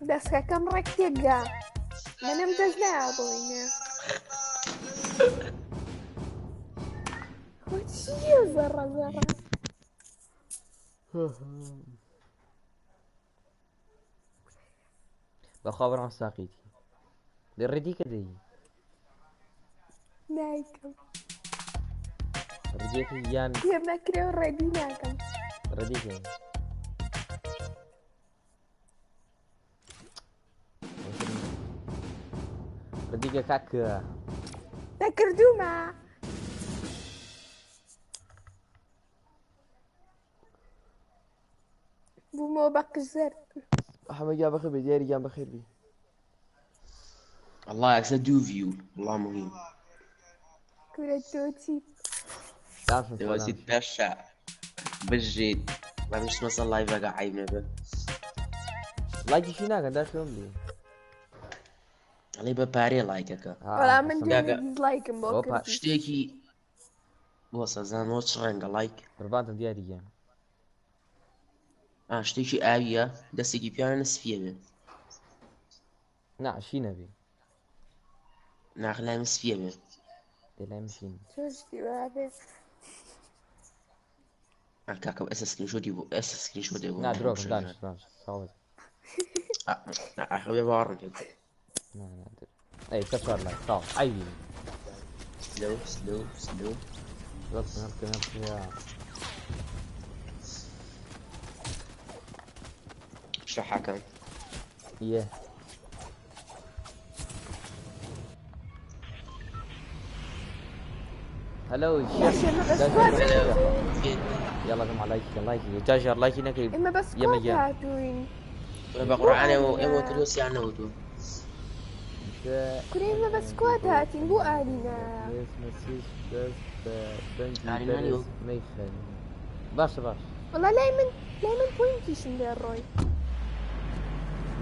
دەستەکەم ڕێک تێکدا منم دەست نابۆینە خۆ چییە زەڕە زەڕە بەخوا بڕام ساقیتی دە ڕێدی کە دەی نایکەم ڕێدیەکە یان پێم نەکرێ و ڕێدی ناکەم ڕێدیکە ڕێدیکە کاکە نەکردومە بوومەوە بە قژەر ئەحمە گیان بەخێر بێ دیاری گیان بەخێر بی الله يكسر دو فيو والله مهم کورە تۆچی دلوقتي تبشع بالجيد ما مش مثلا لايف بقى عيبنا به لایکی چی ناکەن داشتم بی علي بباري لايكك بەڵام من گاگا. دیزلایکم بۆ ئۆپا. کردی شتێکی بۆ سەزان وەچ ڕەنگە لایک قوربانتم دیاری گیان شتێکی ئاویە دەستێکی پیاوە سفیە بێ نعشی نەبی ناخلای سفیە بێ دێلای مشین چۆشتی وابێ کاکە ئەس سکرینشۆتی بۆ ئەس سکرینشۆتی بۆ نا درۆکم دانش ساوت ئەخەبێ باوەڕم پێ نا ئەی کە چوار لای ساڵ ئایبی سلو سلو سلو ڕست نەبکە شو حكم یە هلو يلا جماعة لايكي جاجر لايكي نكي ئێمە بەس يا کۆ مجان هاتوین بقرآن ئێمە کلوسی نەوتو کورە ئێمە بەس کۆت هاتین بۆ ئالینە باشە باش وەڵا لای من پوینتیشم لێ ڕۆی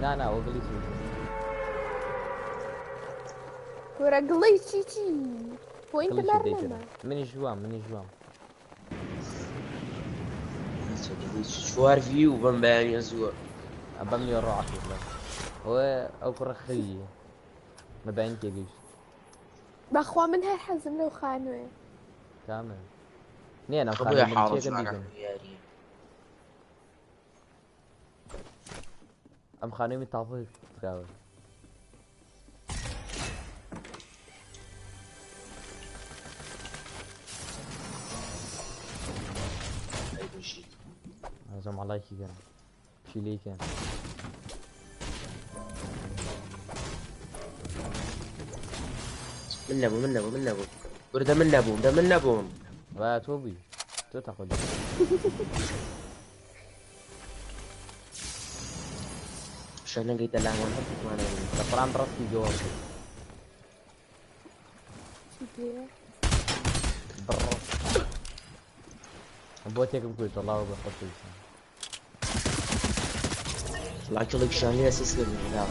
نا وەگەڵی چی کورە گڵەی چی پوینتە گڵی لەر چی نەما دەیتر منی ژوام چوار فيو بم بياني زور ئەبەم لێ ڕۆعاتی لە ئەو کوڕە خەویە مەبین تێگەیشت بەخوا من هەر حەزم لەو خانوێ کامە نێ نەم خبويا خانە حارس چێکە معنا بیکەم ياري ئەم خانووی من تاڵ کراوە ئەزم عڵایکی گەن پشیلەیکەن من نبو ورده من نبوم و تۆ بووی تۆ تەخۆ شنو قيت الان لە قڕان ڕستی جۆڵ بۆ تێکم کوێت وەڵاو بە خۆشویستم لاكلك شاني اساس لا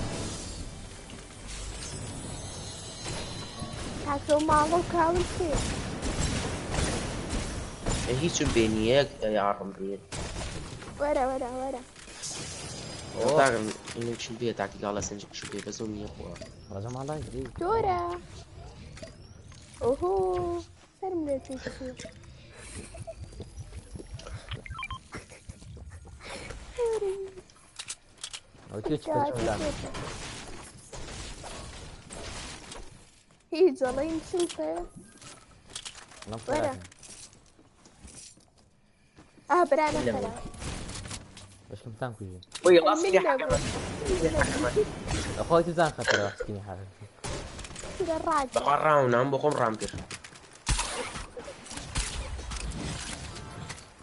کاکە و ماڵە و کاون پێ هیچ بينيك يا عرم بيه وەرە طاقم انك شو بيه تاكي قال سنجك شو بيه بس امي اخوها ڕەزە ماڵای دی جۆرە ئۆهۆ سەرم لێ چێتی ئەو تێ چ پەچۆدان هیچ جەڵەیم چوتە لەم وەرە خۆراکەم برانە خەرا بەشکم تان کوژێ وي الاصلي ئەخۆی تزان خەتەرە وەختینی حاڵ کورە ڕاج بقى راون عم بقوم رامكر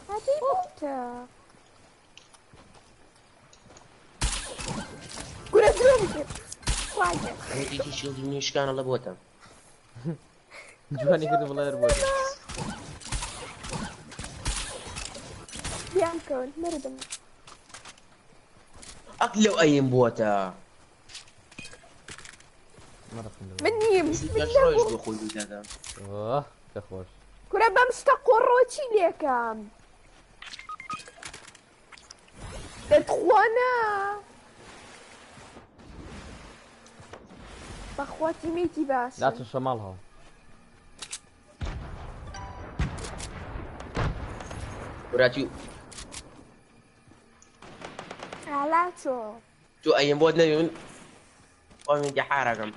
هاتووی بۆتە کورە درۆ بکرد خواجە هيك شيء منيش كان الله بوتم جوانی کرد بڵێر بۆ بیان کەون مردم اكلوا اي بوتا من نیم شروش دخول هذا کە خۆش کورە بەم شتە قۆڕۆ چی لێکم تخوانا بخواتي ميتي باش لا تشمالها وراتيو علاتو تو ايام بودنا يون قومي دي حارقم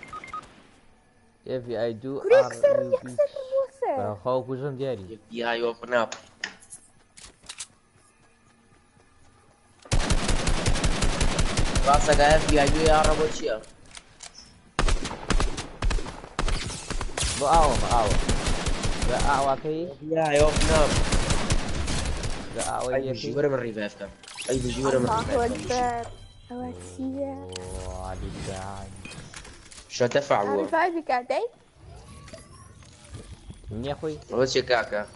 if I do كوري يكسر موسى خوك وجن دياري يا يوبن اب راسك اف بي اي دو يا رب وشيا بقاوة بقاوة كي يا يوبن اب بقاوة اي يكي بجيورة من ريفاف كم اي بجيورة من الله ريفاف اكبر اواتيا علي الداعي شو دفع هو عارف هاي قاعدين مني اخوي اول شي كاكا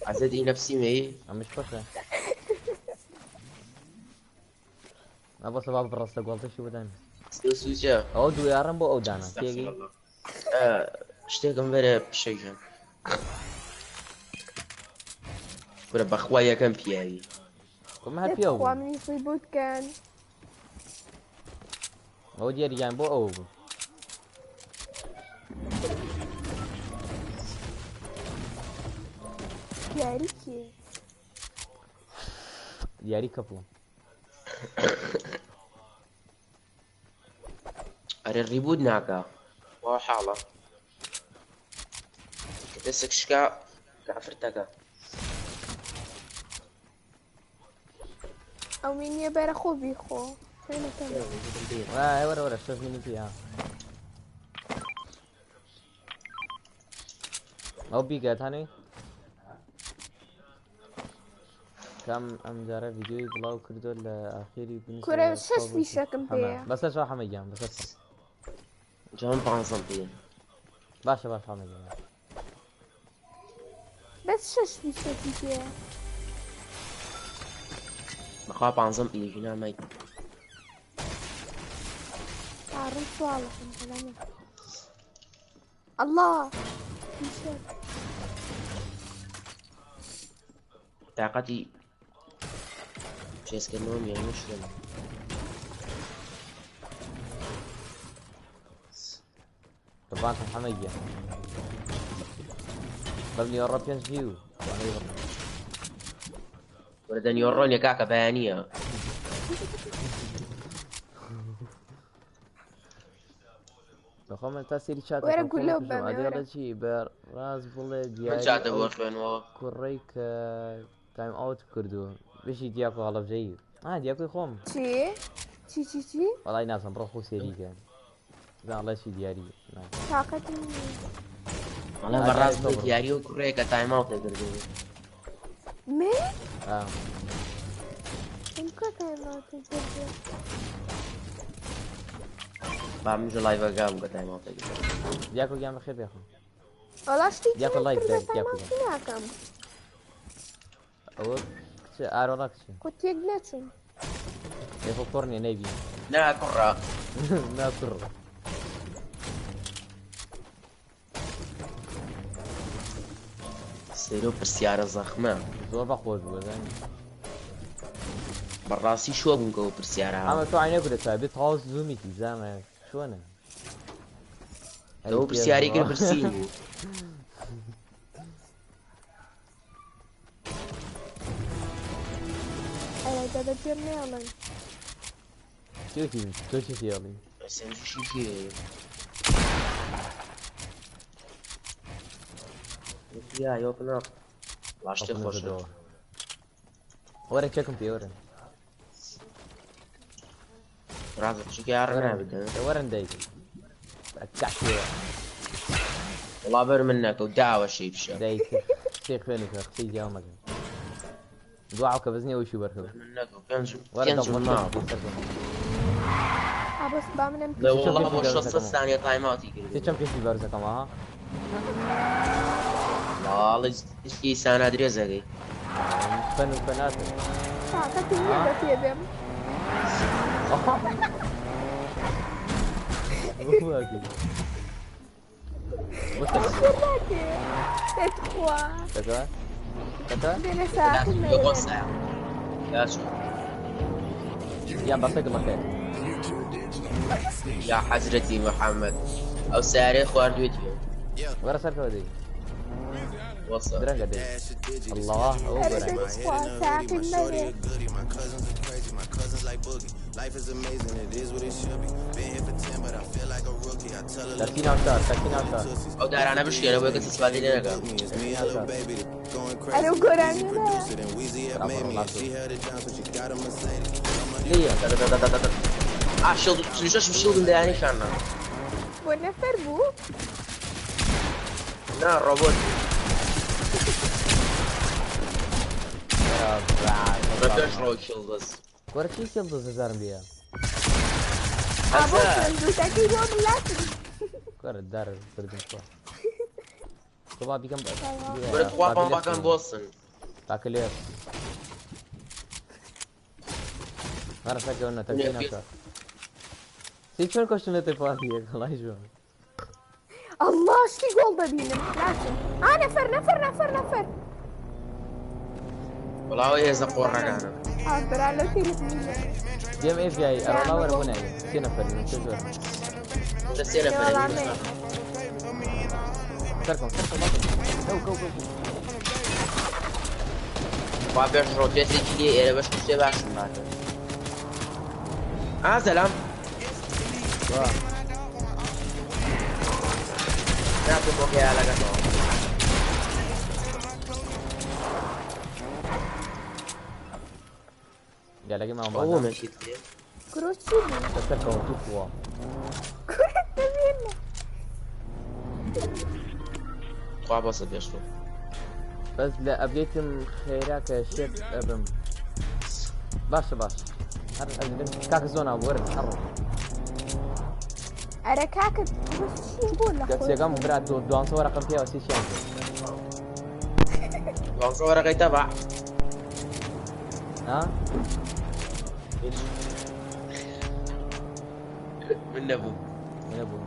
عزيزي نفسي مي مش فكرة ابو سباب براسك قلت شو بدان سوسوجا او دو يا رمبو او دانا استغفر تيجي الله اشتاقم بلا بشيء كنا بخوايا كان بياي كم هاد تخوا فيو من يصيبوت كان او دياري جنبو او ياريكي دياري كفو اري الريبود ناكا وحالة كتسك شكا كافرتكا او مين يبير اخو بيخو فين كان ورا شوف مني فيها او بيجا ثاني كم ام جارة فيديو بلاو كردو الاخيري بالنسبة كوري شش في شكم بيه بس اشرح حميجان بس اشرح جان بانصمتين باشا حميجان بس شش في شكم بيه بخوا بانصم ايجينا ماي تعرف سؤالكم كلامي الله في شك طاقتي شيس كنوم يعني مشكلة طبعا حميجان ببني يوروبيان فيو ولدن يورون يا كاكا بيانية بخوام تاسيري شات وين أقول له بامي ادير شي براز بوله من دياري شات ابو خوين و كوريك تايم اوت كردو بشي دياكو غلط جيد دياكو خوم شي والله ناس بروحو سيري كان لا الله شي دياري طاقتي انا براس دياري وكريكا تايم اوت يقدروا مين؟ اه انكو تايم تقدر بعمل لايف قام تايم اوت دياكو جام بخير يا اخو والله شتي دياكو لايف تايم دياكو هناكم او ارولاكس كنت يقنتشم يفكرني نبي لا كرة لا كره سيرو بالسيارة زخمة زور بخوز بزن براسي شو بنقو بالسيارة اما تو عينيك ولا ثابت هاوس زوميتي زعما شو انا لو بالسيارة كده برسيني انا دابا ديرني يلا شوفي يالي بس نمشي فيه يا يوبنا لاشتي خوش ورا تشيكم في ورا رازق شو كيعرفنا بدنا ورا ندايق كعكي والله بر منك ودعوة شي بشا دايق شيخ فينك اختي جامك دعوك بزني وشي بركب منك وكنز ورا كنز النار بس بعمل لا والله ابو الشخص الثاني تايم اوت يقول كم في بارزة كما والله ايش سنة ادري زغي فن فنات طاقتي هي بتيدم هو اكيد تتخوا كذا دينا ساعة يقول ساعة لا شو يا بسيط بخير. يا حضرتي محمد او ساري خوار فيديو ورا سالفة ودي وصل درنقة دي الله أكبر. أريد أسمع ساعة الملك. تركين أوتار تركين أوتار او دار انا بشكي انا بقول تسمع لي لك تركين أوتار. أنا وقراني لا. ليه؟ شيلد شو شيلد ده يعني كان ونفر بو. لا روبوت ما فيش رو شيلد بس ورا شي كيلد زار بيها. أبو صندوق أكيد يوم اللاتن. ورا الدار بردم شوي. طبعا بيكم بريك خواب ما كان بوصل تاكل ايه؟ ورا ساكي قلنا تركين أوتار. سيشون كوشتنا تفاهي الله يجون. الله شتي جولد بينا لازم. نفر. والله هي زقور انا حاضر على تليفون. جيم ايه في اي ارولا ورا هنا سينا فريق شو نسينا فريق سركم جو خواب روتيت كذي انا بس كنت باش سلام نعطي فوقي على قطعه قال لك ما هو هو ماشي كذي كروتشي بي. سركم تفوا كرة بينا. خواب وصل يشرب بس لا ابديتم خيراك يا شيخ ابم باش كاك زونا ورد حرب أركاك كروتشي بولا. قلت يا قام براد دوان صور رقم فيها وسي شيء لو صورك يتبع ها من ابو من ابو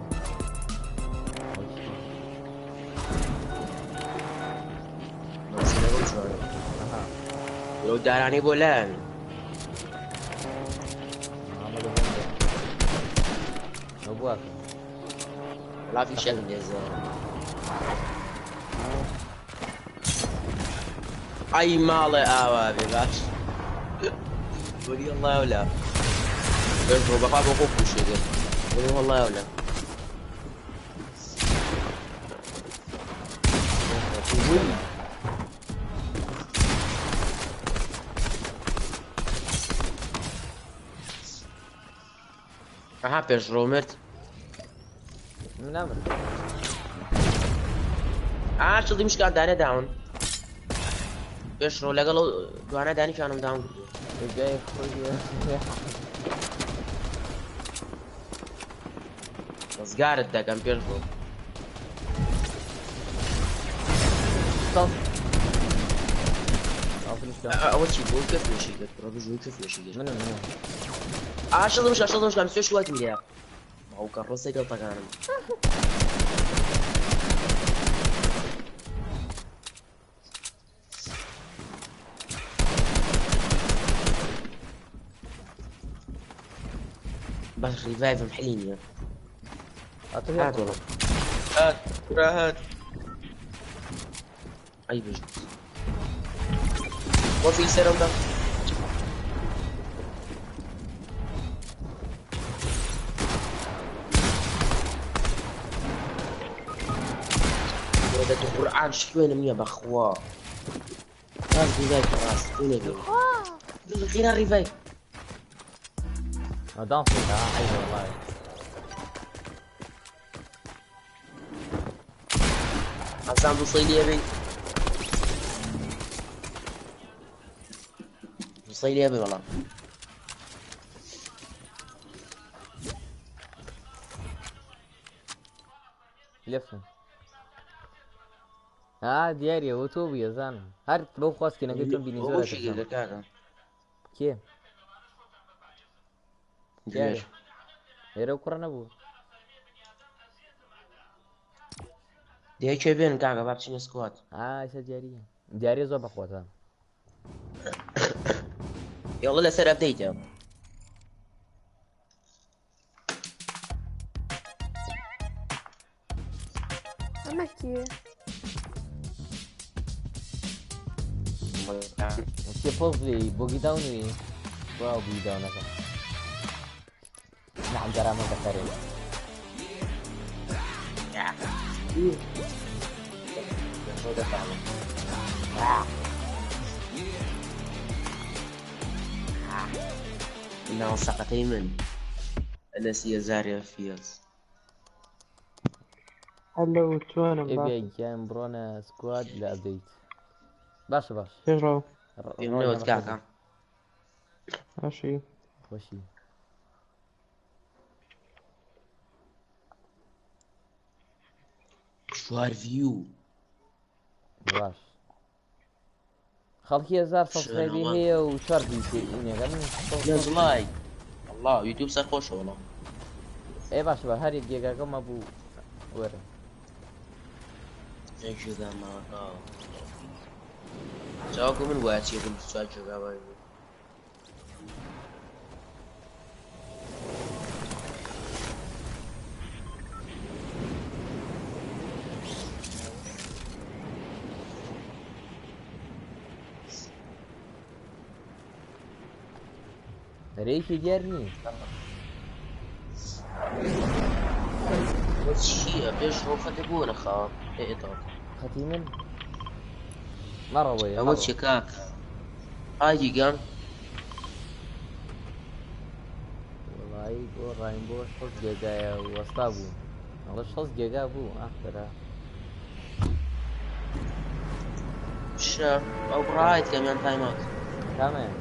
اها لو داراني بولان ابوك لا في شيء من اي مالي اوابي باش ولي الله ولا بس هو بخاف اخوك وش يقول ولي والله ولا بيش رومت من امر شو دي مشكلة داني داون بيش رو لقلو دوانا داني كانوا داون جاي خويا بس قاعد ده كان بيش رو طب عرفت اول شيء بقول كيف ماشي كيف بجوي كيف ماشي كيف منو شو دي مشكلة مسوي شوية مليار ما هو كان رصي قلطة كان بس ريفايف محليني هات والله هات اي بجد وفي سيرم ده ولدت القرآن شوين مية بخوا راس ريفايف راس وين يبي غير الريفايف دانسي ايوه والله حسام بوصيلي يبي بوصيلي يبي والله لفن دياري وتوبي يا زلمه هر بو خاص كنا قلت لهم هو بينزلوا شيء لك هذا كيف ليش يرو كرنا ابو دي اتش بي ان كاغا بابشين سكوات سجاريه دياري زوب اخواتها يلا لسر ابديت يلا اما كي چه پوزلی بوگی داونی واو بوگی داون نکن نعم جرى متكرر إنه سقط من النسية زاريا فيز هلو شلونك ابي باشا؟ جاي برونا سكواد لابديت باش باش كيف راهو؟ في منوت كاكا ماشي خوشي شوار فيو باش خلقي هزار شنو سبسكرايبي ما- هي وشهر بيتي اني قبل نزل لايك الله يوتيوب سخوش والله اي باش باش هاري جيجا كم ابو ورا ايش ذا ما جاكم من واتي يقول سؤال جواب ريكي جيرني بس شيء بيش هو فتقون خا ايه طب ختيمن مرة ويا اول شي كاك هاي قام والله يقول راينبو شخص جيجا وستابو والله شخص جيجا ابو احترا الشهر او برايت كمان تايم اوت كمان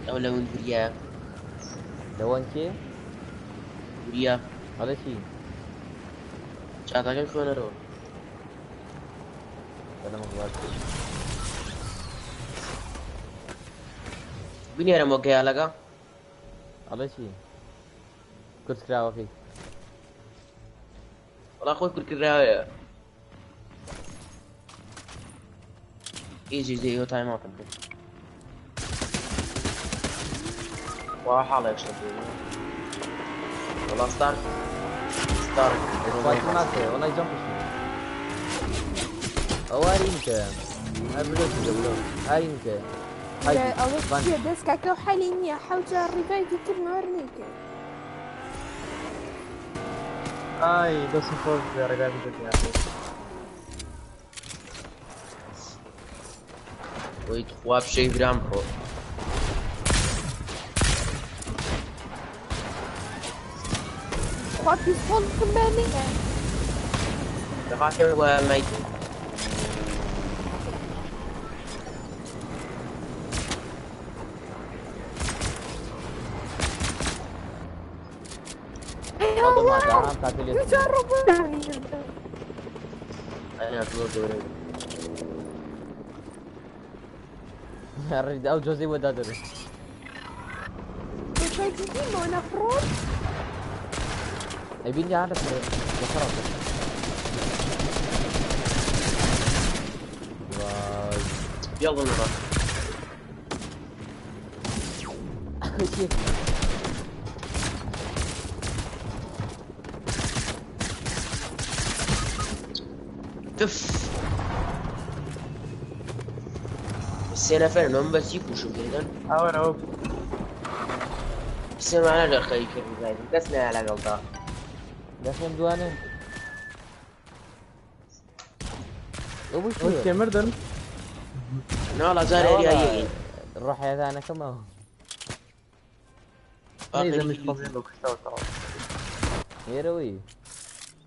او لو انفريا لو انكي انفريا هذا شيء شاطر كم كون رو هذا مقبل بني انا موقع لقى هذا شيء كنت كراوة فيك والله اخوي كل كرايه ايزي زي هو تايم اوت واحد على يكشف والله ستارك فايت ماته والله جنب اواري انت ابلوك جبلو هاي انت هاي اول شي دس كاكا وحاليني حاوجة الريفايف كلمة ورنيك اي ده صفر يا رجال يا اخي ويتخواب شيء جرام برو خواتي صول كمالي دخاكي هو ميت هذا ما دعم قاتل يسمع يجرب انا اطلع دوري الرجال او جوزي ودادر فايتي وانا فروت يبيني عارف بخرب واي يلا نروح تف السنة فعلا هم بس يكوشوا جدا اهو السنة معنا غير خيك الرجال قسنا على قلطة داخل دوانه ابو وش شو مردن نولا زاري ريايين الروح يا ذا انا كما اذا مش فاضيين لو كشتوا ترى يروي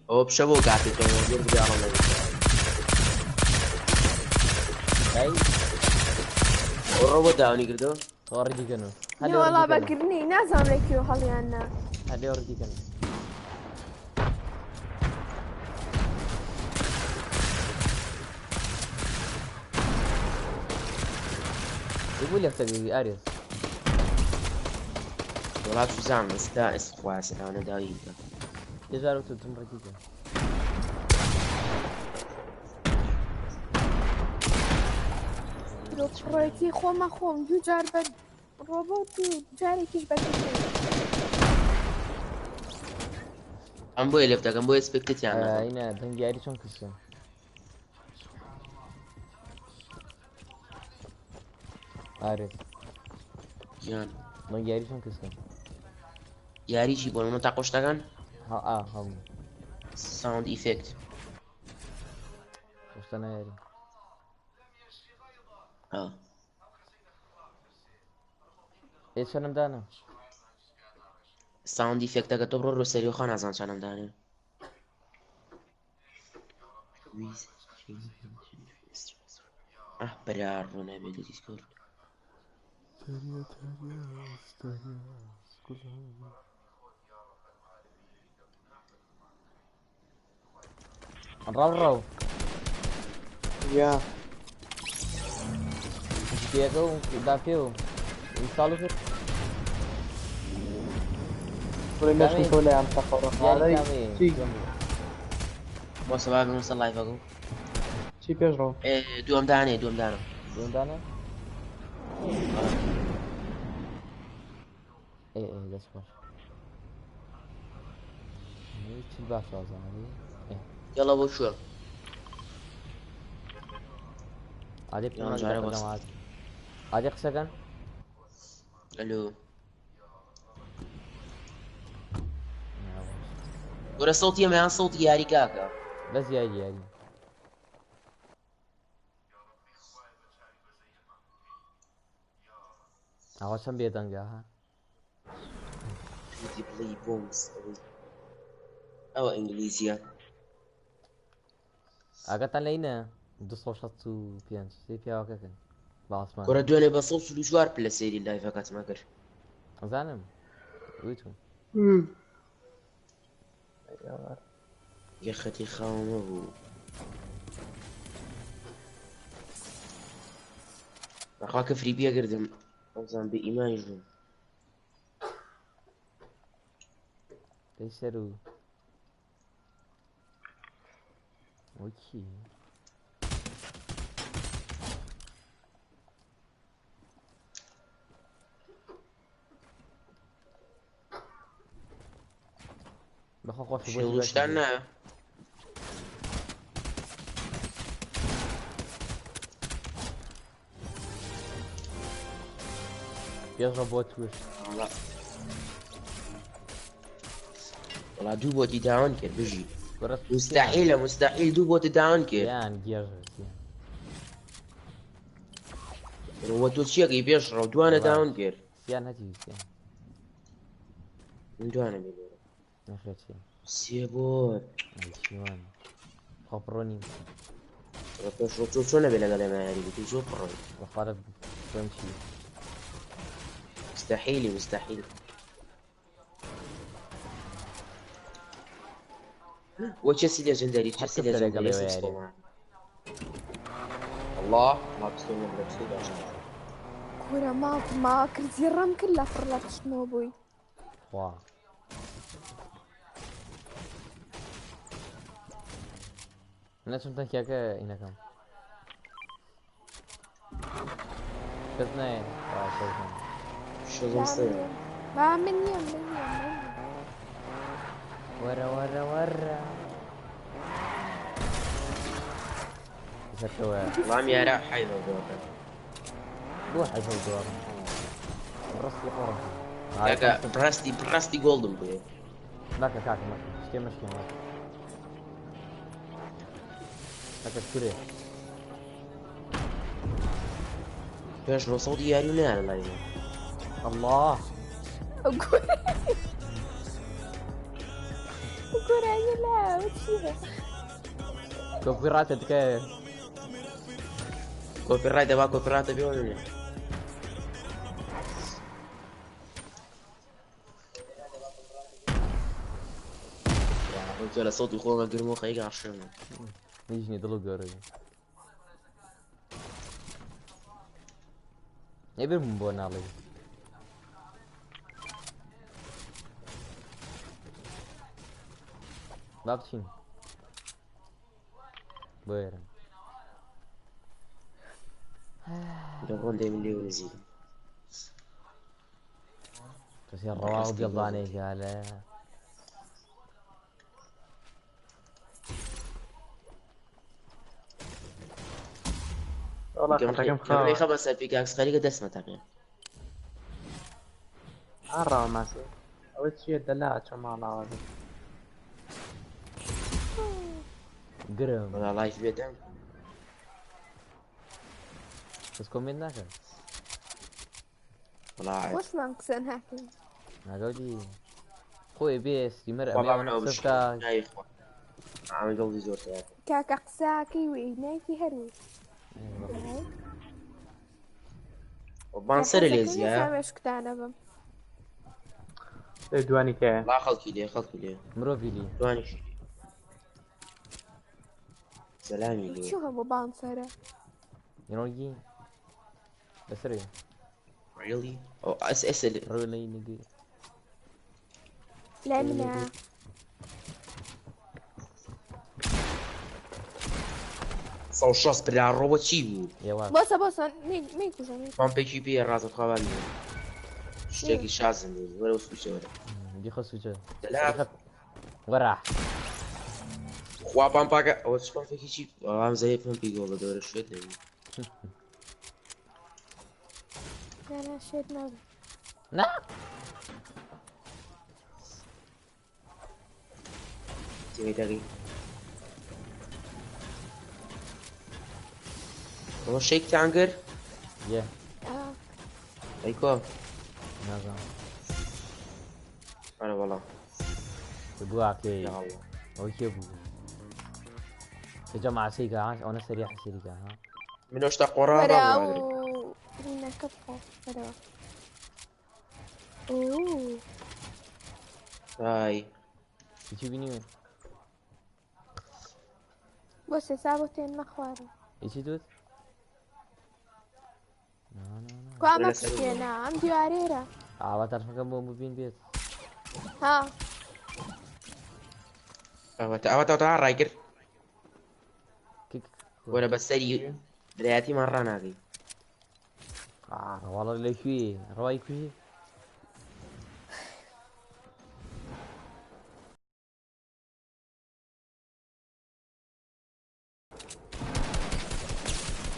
هو بشبو قاعد يتوه يرجع الله اي والروبوت داوني قردو اوريدي كانوا يا والله بكرني نازم لك وخلي عنا هذه اوريدي كانوا يقول لك تبي اريس والله شو زعم استائس خواسي انا دايم يزارو تتم ركيكا ڕۆیەتی خۆمە خۆم دوو جار بە ڕۆبۆت و جارێکیش بە ئەم بۆیە لێ بتەکەم بۆ سپێکتیان اینە دەنگیاری چۆن کەسم ئارێ گیان دەنگیاری چۆن کەسم یاریی بۆ منە تا قۆشتەکان هەموو ساوند ئیفکت خۆشتە نایاری چەنم دانە ساوند ئیفکتەکە تۆ بڕۆ سەری خۆ نازان چەنم دانێ برار ڕوو نەبێت دیسکۆرد ڕاو یا پێەکە و دا پێ و ساڵ کرد بڵێ مێشکم تۆ لە ئەم سەفەڕە چی بۆ سەبا بن سەر لایڤەکە چی پێش ڕۆ دووەم دانێ دووەم دانە دۆندانە دەست باش چ باش ئازانەی یاڵە بۆ شوێ عادێ یان جارە بەس. عادێ قسەکەن ئەلو گۆرە سەوتی ئەمەیان سەوتی یاری کاکە بەس یاری ئەوە چەند بێدەنگە ها بڵی بۆمس ئەوە ئینگلیزیە ئاگەتان لەینە 265 سی پیاوەکەکەن باسمان گۆرە دوێنێ بە 104 پلە سێری لایڤەکەتمە کرد ئەزانم ویتون یەخەتی خاومە بوو بەخوا کە فری پێگردم ئەوزان بە ئیمانیش بووم دەی سەر و وەکی بەخوا خۆش شێڵوشتان نا پێشڕە بۆ توش وڵا دوو بۆتی داوان کرد بژی مستحیلە مستحیل دوو بۆتی داوان کرد یان گێژ وە تۆ چیەکەی پێش ڕەو دوانە داوان کرد سیان هەتیویستیان من دوانە بێ نەخێتی سێ بۆ چیوان خۆپڕۆنیم پێش تۆ چۆن نەبێ لەگەڵ ئێمە بوو زۆر پڕۆی بەخوارە بۆم چی مستحيل مستحيل وتشيلسي ليجندري تشيلسي ليجندري الله ما بستوي من بسيط عشان کورە ما کردی ڕەم کرد لە فڕ لە تشتنەوە بووی خوا نەچم تەنکیاکە ئینەکەم کەس نایە شغل سير با من نییە وەرە سەرەوە والله يا حيدر دوكا بۆ حەزە دۆڕ ڕستی قۆڕ كاكا براستي جولدن بوي ناکە کاکە مەکە شتێ مەشکێ مەکە ئەکە کورێ باش لو صوتي ياري ولا لا الله گۆرایی لا چیە کۆپیڕاتە دکایە كوبي رايت با كوبي رايت بيقولوا قلت له صوتي خوما قرمو خيقة عشان يجني دلو گەورەی نەبێم بۆ ناڵێ با بچین بۆ ئێرە يقول لي من اللي ونزيد تصير روابط يضاني قال والله حتى كم كم خاوة 5 بيكاكس خليك دسمة تقريبا مرة ما سوي أول شيء الدلاعة شمال هذا قرم والله لايف بيتم تسكن منك والله عارف وش مانكسن هاكي هذولي خوي بيس يمرق والله بيه ما هو ونقصف بالشيء يا اخوان عامل قلبي زور تاعي كاكاكساكي وإيناكي هروي وبانصر ليزي يا سامش كتانا بم دواني كاين لا خلقي ليه خلقي ليه مروفي لي دواني شي سلامي ليه شو هم بانصرة ينوجي بسري really او اسال رولي نجي لا منع صو الشخص بلا الروبوت شيبو يا واحد بص ميكو جميل فان بي جي بي راس الخوالي اشتكي شازم ولا وسوي ولا دي خص وجه لا وراح خوا بام باكا او سبان في جي والله زي فان بي والله دور الشوت أنا شيت نابي نعم تيمي تاغي هو شيك تانجر يا ايكو نازم انا والله تبوعك يا الله هو كيبو تجمع سيجا ها انا سريع سيجا ها من وش تقرا ورا ما ادري هنا كفو ورا اوه هاي يجي بيني بص سابوتين مخواري يجي دوت كوامك سكينا عم ديواريرا عوات تعرف كم مو بين بيت ها أو تعال رايكر كيك ولا بسري بداياتي مرة ناقي والله اللي فيه روايك فيه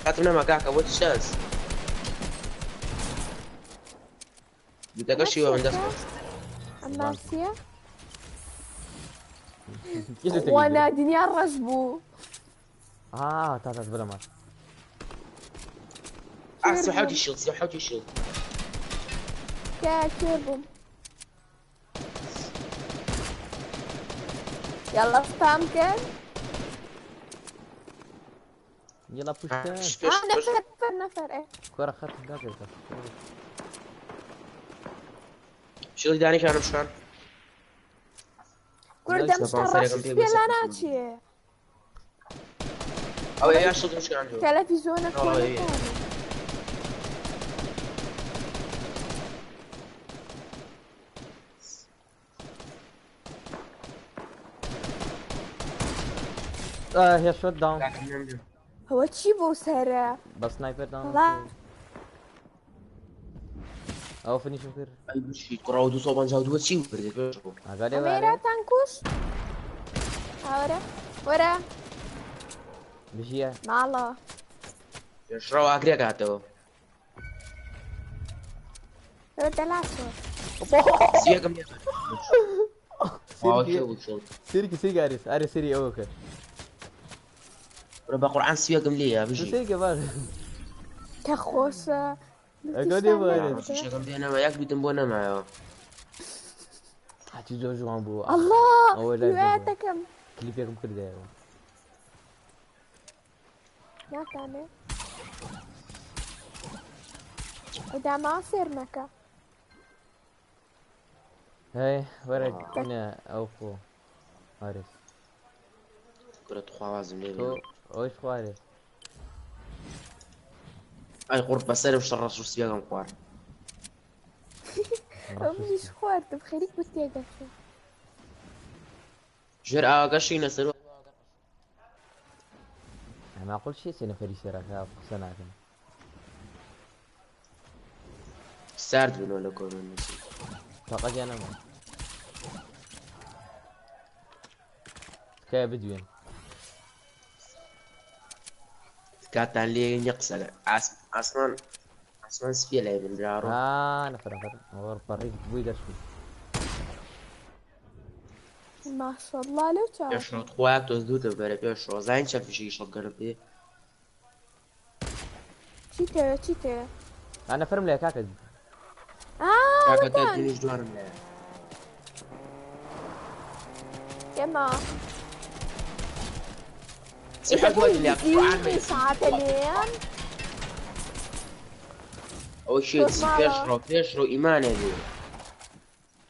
كاتبنا مكاكا وات شاز بدك شيء من دسمة أماسيا كيف تقدر وانا دنيا الرجبو تعال بلا ما سحوجي الشيلد سحوجي الشيلد كيربوم يلا سبام كان يلا بوشتان نفر ايه كورة خط قاعد شيلد داني كان مشان كل ده مش ترشش بيلاناتشي او يا شيلد مش كان عنده تلفزيونك والله ولا إيه. ثاني هي شوت داون هو تشيبو سارة بس سنايبر داون لا او فينيش فير اي بشي كراو دو صوبان جاو دو تشي بردي قال أميرة لي تنكوش ورا بشيا مع الله يشراو اكريا كاتو رد العشر سيا كم يا واو شيلد سيري ارس سيري اوكر ربا قرآن سيا كم ليه يا بشي سيري كمان كخوصة أقول يا بارد. شيا كم ليه انا ما ياك بيتنبونا معايا حتى جوجو عم بو الله أول لا يواتكم كليب ياكم كل ده يا تاني ودا ما أصير مكا هاي ورد هنا اوفو ارس كرة خوازم تو ليه اوش خوارس اي قرب بسالي وش الرسول سيا كم قوار مش خوارت بخيرك بتيجا شو جر اقشي نسر ما اقول شيء سنة فريسة راك سنة سرد بنۆ لە کۆمنسی تاقەتیان نەما کای بدوێن کاتان لێ نیە قسەکە ئاسمان سپیە لای من براڕۆ نەفەر ئەوە پەڕی بووی دەشتی ماشەڵڵا لەو چاو پێشڕۆ خۆیان تۆز دووتە بەرە پێشڕۆ زانین چە فیشەی شەڵگەرە پێ چی تەوێ چی تەوێ نەفەرم لێ کاکە کاکە دەنیش دوانم لایە ئێمە سحب وجه لك قرآن ساعة لين أول شيء بيشرو إيمان هذي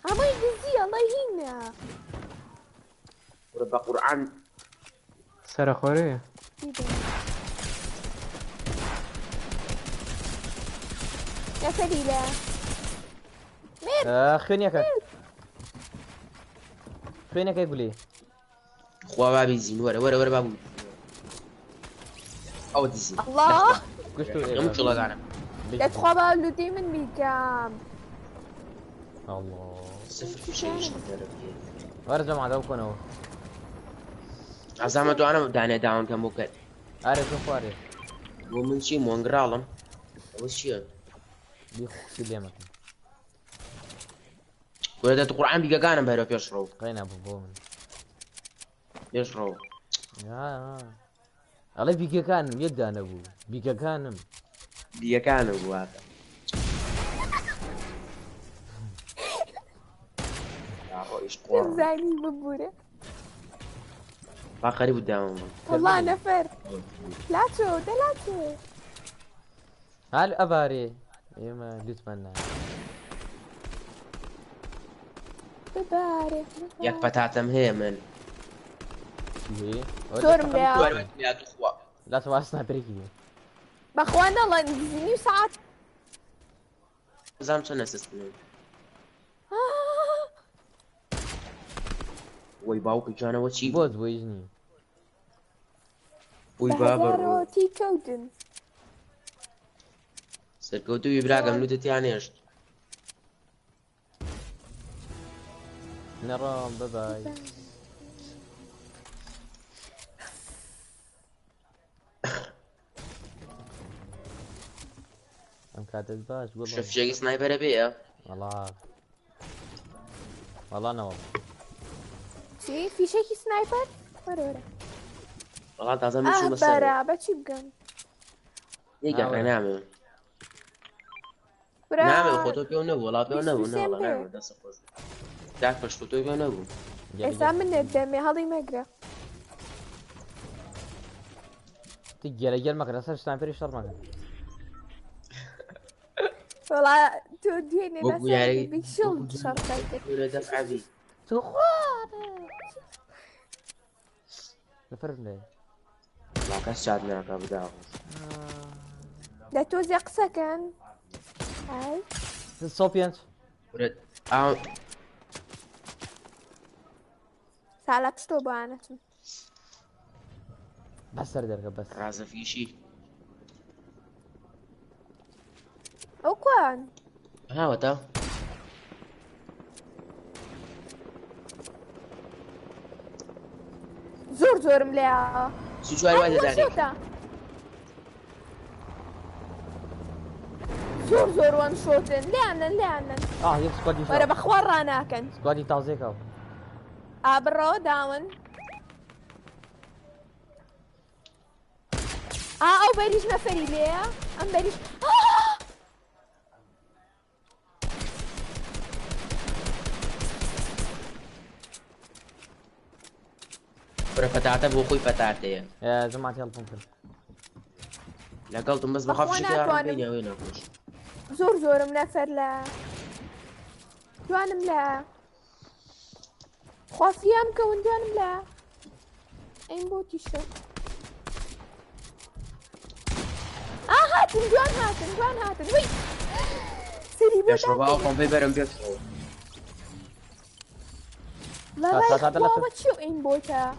هما يجزي الله يهينا وربا قرآن سر خوره يا سليلة خوێنیەکە خوێنەکەی گولێ خوا بابي زين ورا بابو أو دزين الله يوم شو الله لا تخوض لودي من بيكام الله صفر في شيء وارجع مع ذوق أنا عزامته أنا دعني داون كم وقت عارف شو فاري ومن شيء مونغرالم وش شيء بيخصي ليمك ولا القرآن بيجا كان بهرو بيشرو قينا بومن بيشرو الله بيجا كان يد أنا أبو بيجا كانم بيجا كان أبو هذا يا رئيس قرآن زاني ببورة ما قريب قدامهم والله نفر لا شو هل أباري إيما لتمنى ببارك ياك بتاعتم هي من تورم لا يا أخوة لا سوى سنايبريكي بأخوانا الله ينزلني وساعات زعما شو نسيت وي باوك كان وشي بوز ويجني وي بابا روتي كودن سركوتو يبراقم نو تتيانيش نرام باي ام كاتب باش والله شوف شيء سنايبر بيه والله انا والله شي في شيء سنايبر ورا والله تعزم شو مسوي برا بتشي بقن يقع نعمل برا نعمل خطوة بيونه ولا بيونه والله نعمل ده سقوط تعرف ايش خطوة بيونه إذا من الدم هذي مقرا تجي رجال مكان سنايبر يشتغل مكان والله توديني بوكو يعني بيك شلد شرطيتك ولا دفع بي سخوان نفرنا لا كساد معك ابدا لا توزق سكن هاي الصوبيانت ورد سالك شتو بانتم بس سردرك بس رازة في شيء وكان ها وتا زور مليا شوي وايد ذلك زور وان شوتن لأنن يب سكوادي ورا بخوار راناكن سكوادي تازيكا برو داون او بريش نفري ليه ام بريش ورا فتاته بوخوي فتاته يا جماعة يلا ممكن لا قلتم بس بخاف شي يا ربي وين اكوش زور منفر لا دوانم لا خوافيام كون دوانم لا اين بوتي شو هاتن وي سيري بوتي يشربوا قوم في برم بيشربوا لا ما تشو اين بوتا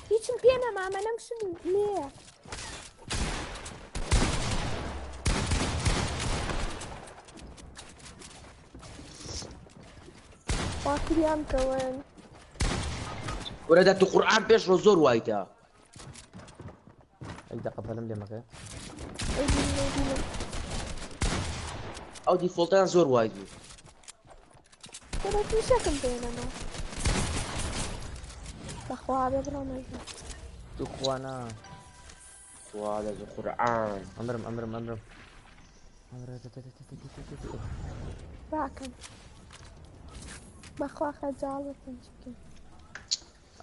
هیچم پێ نەما نەمشم لێ واکریان کەون وەرە تو قورئان پێشڕۆ زۆر وایتە اي دقة فلم لي مكان ئەو دیفۆڵتیان زۆر وای بوو کەرەتی شەکم پێێنەمە بەخوا بێ بڕۆمەژە تو خوانا وا لە قورئان امرم امرم باکەم بەخوا خەجاڵتم چکەم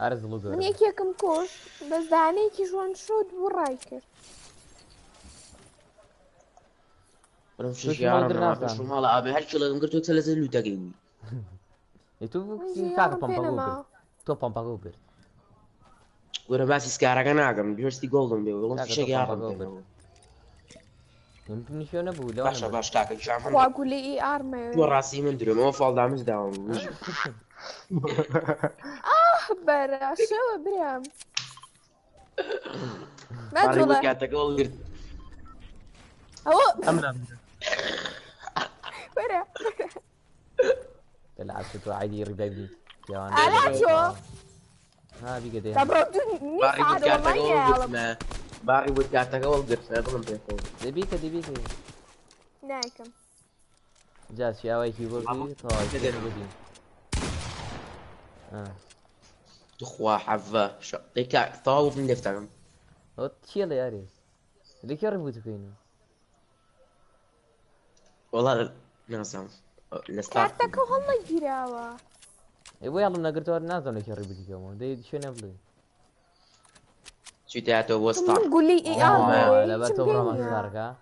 عرض لو من یەکێکم کۆش بەس دانەیەکی ژوان شۆت بوو ڕای کرد برم شو شیارم مال ما دراسة؟ شو مال أبي هالشغلة قلت له ثلاثة لو تجيني e tu Mas caga eu pam pena pagou mal. tu pam pagou bir وأنا بس إسكارا كان أعمل بيرستي جولدن بيو والله لا، في شيء قطع يعرف بقى. يمكن شو نبو لو باش أنا باش تاكل شو خوا عمل گولی ئی ئارمەوێ تو راسي من درو ما فال دامج داون بەرە شەوە برام باري مەجوڵە وقعت جول قلت ئەوە أمرا بەرە تلعب شو عادي ريفايفلي يا ئالا چۆ ها بيجي ده دەبڕۆ باري وقعت جول قلت نیساڵم ما باري وقعت جول قلت هذا من بيقول دبيك نایکەم جاز شي اوي كي بوبي طاي كده. بوبي تخوا حفا شو ديك طاوف من دفترهم هو تشيل يا ريس اللي كان ريبوت فينا والله نازم الستارت کارتەکە هەڵی گیراوە ايوه يلا نقدر تور نازل اللي كان ريبوت كمان دي شو نبلي شو تاعته هو من ستارت گولی ئی لا ئارمەوێ بس عمره ما صار كا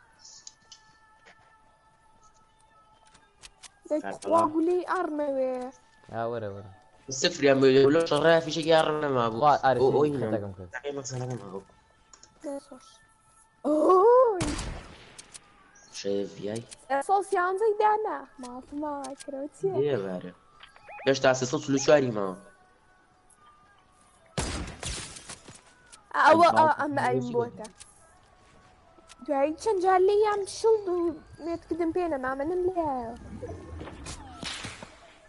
خوا گولی ئی ئارمەوێ ها ورا الصفر يا مولي ولا شغال في شيء يعرفنا ما ابو خا عارف اوي خدكم كذا دقيقة مثلا ما ابو ئۆی شايف ياي سۆسیانزەی دانا ماڵما کرەوە چیە ليه باري ليش تاسس صوت شواري ما ئەوە ئەمە ئەیم بۆتە دوایی چەند جار لێ یان شڵد و نێتکردم پێ نەمامەنم لایە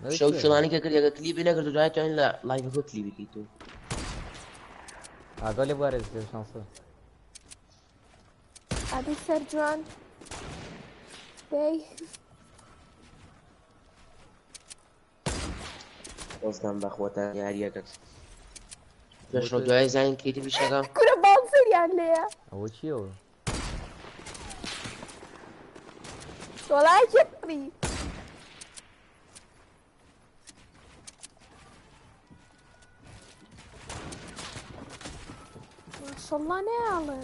شو شلاني كده كليبي نقدر دعاية عن لا لايف هو كليبي كيتو قال لي بارز شانسه ئادی سەرجوان دەی وزدان بخوتا ياري كده ليش دعاية زين كيتي بشغال کورە باڵسەریان لێیە هو شيء وەڵای کێپڕی ماشەڵڵا نەیاڵێ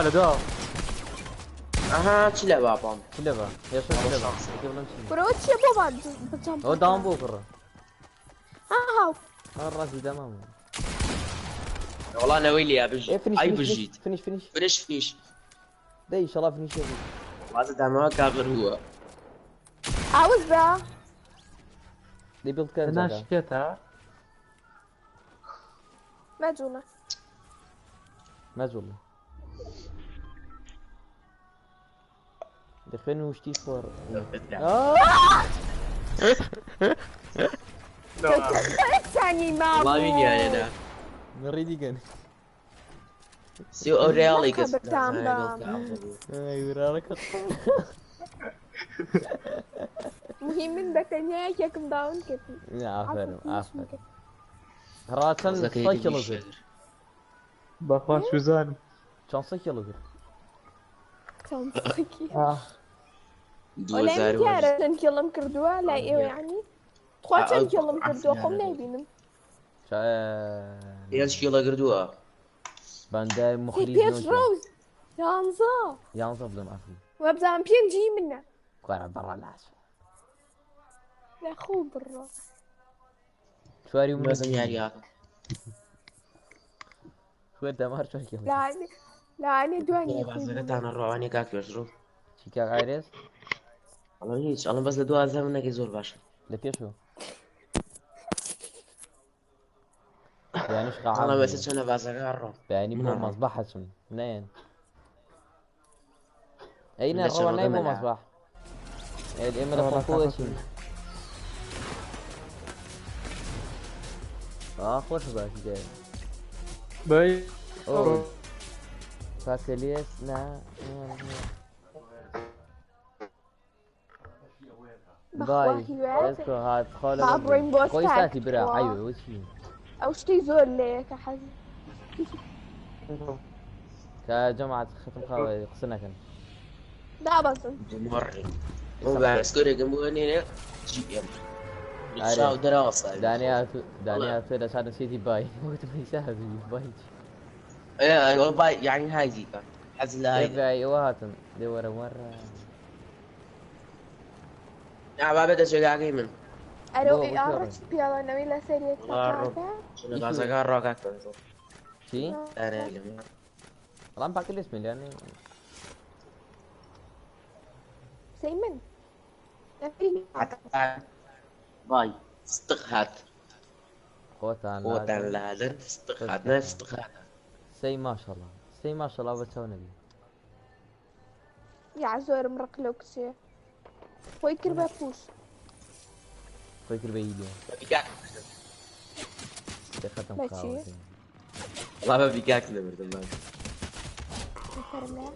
لدوا اها تشيل بابا كلها يا شو كلها كيف کورەوە چیە بۆ بان بجەم هو دام بكره هاو الراس دمام والله انا ويلي يا بجي اي بجيت فينيش فينيش ده ان شاء الله فينيش هذا دعم كافر هو عاوز بقى دي بيلد كان أنا زادا شكيتها مجونة ما والله دخلني وشتي فور ثاني ما والله مين يعني انا نريدي كان سيو اوريالي خبر تام ايوه راك مهم من بتنيا يكم داون كده يا عفوا راسن سايكل بخواش وزان كان سايكل كان صكي آه ولا متيارة تنكلم كردوا لا ايوه يعني تخوات تنكلم كردوا قم نبينم ايش يلا قردوها باندا مخرج بيش روز يانزا يانزا بلا معفو وابدا بين جي منه كوارع برا العاش لا خو برا شواري لازم ياريات شو دمار شو كيف لا انا دواني بس انا الرواني كاك يشرب شيكا غايرس والله هيك انا بس لدوا زمنك يزور باشا لبيشو يعني ايش قاعد والله بس انا بس اقرب يعني مو نعم. مصباح اسم منين اين ليش الروان أنا اي مو ضمن مصباح الامر فوق شيء خوش باش جاي. باي اوه فاكليس لا باي بخواهي اسكو هاد مع خالد برينبو كويساتي ستاك. برا واو. حيوي وش فيه او شتي زول ليك احد. كجماعة ختم خاوي قصنا كان لا بظن. مرة مو بس كوري جنبوني جي ام نشاو دراسة دانيال فيدا صار سيتي باي وقت ما يساعد باي ايه باي يعني هاي زيكا حزن هاي باي وهاتن دورة مرة يا بابا ده شجاعي من ارو بو اي بشورن. ارش بيلا نويلا سيريا غارو تاكاكا. شنو قاعد اقرا اكثر شي؟ انا اللي والله ما باكل اسمي لاني سيمن. باي استقهات قوتان قوة لازم استقهات ناس استقهات سي ما شاء الله سي ما شاء الله بتسوي نبي يا عزور مرقلوكسي. ويكر بابوش. فكر بيدي بيكاك ختم ماشي. خاوي والله ما بيكاك نمر دمان لا.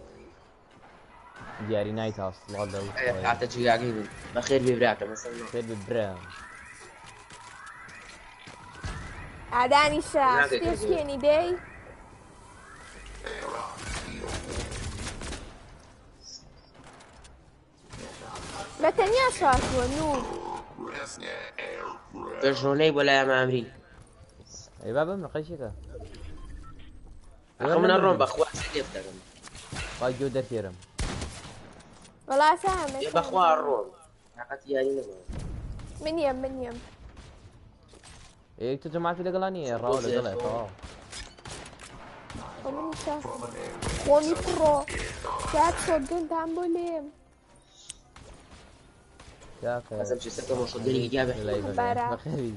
دياري نايت هاوس الله لو حتى شجاعي من بخير بيبرعته مثلا خير بالبراون عداني شاش. نادي تيش كده. كيني داي. لا تنيا شاش ونوب. تجروني ولا ما امري اي بابا من قيشك اخو من الروم باخوات سيفتك باي جودة ثيرم والله سامع. يا باخوات الروم حقت يا لي من يم. ايه تجمع في دقلانية راول دقلا طواو ومن شاف. خوني برو. كات صدقن تعملين. يا اخي لازم تستخدم مصدري اجابه برا. بخير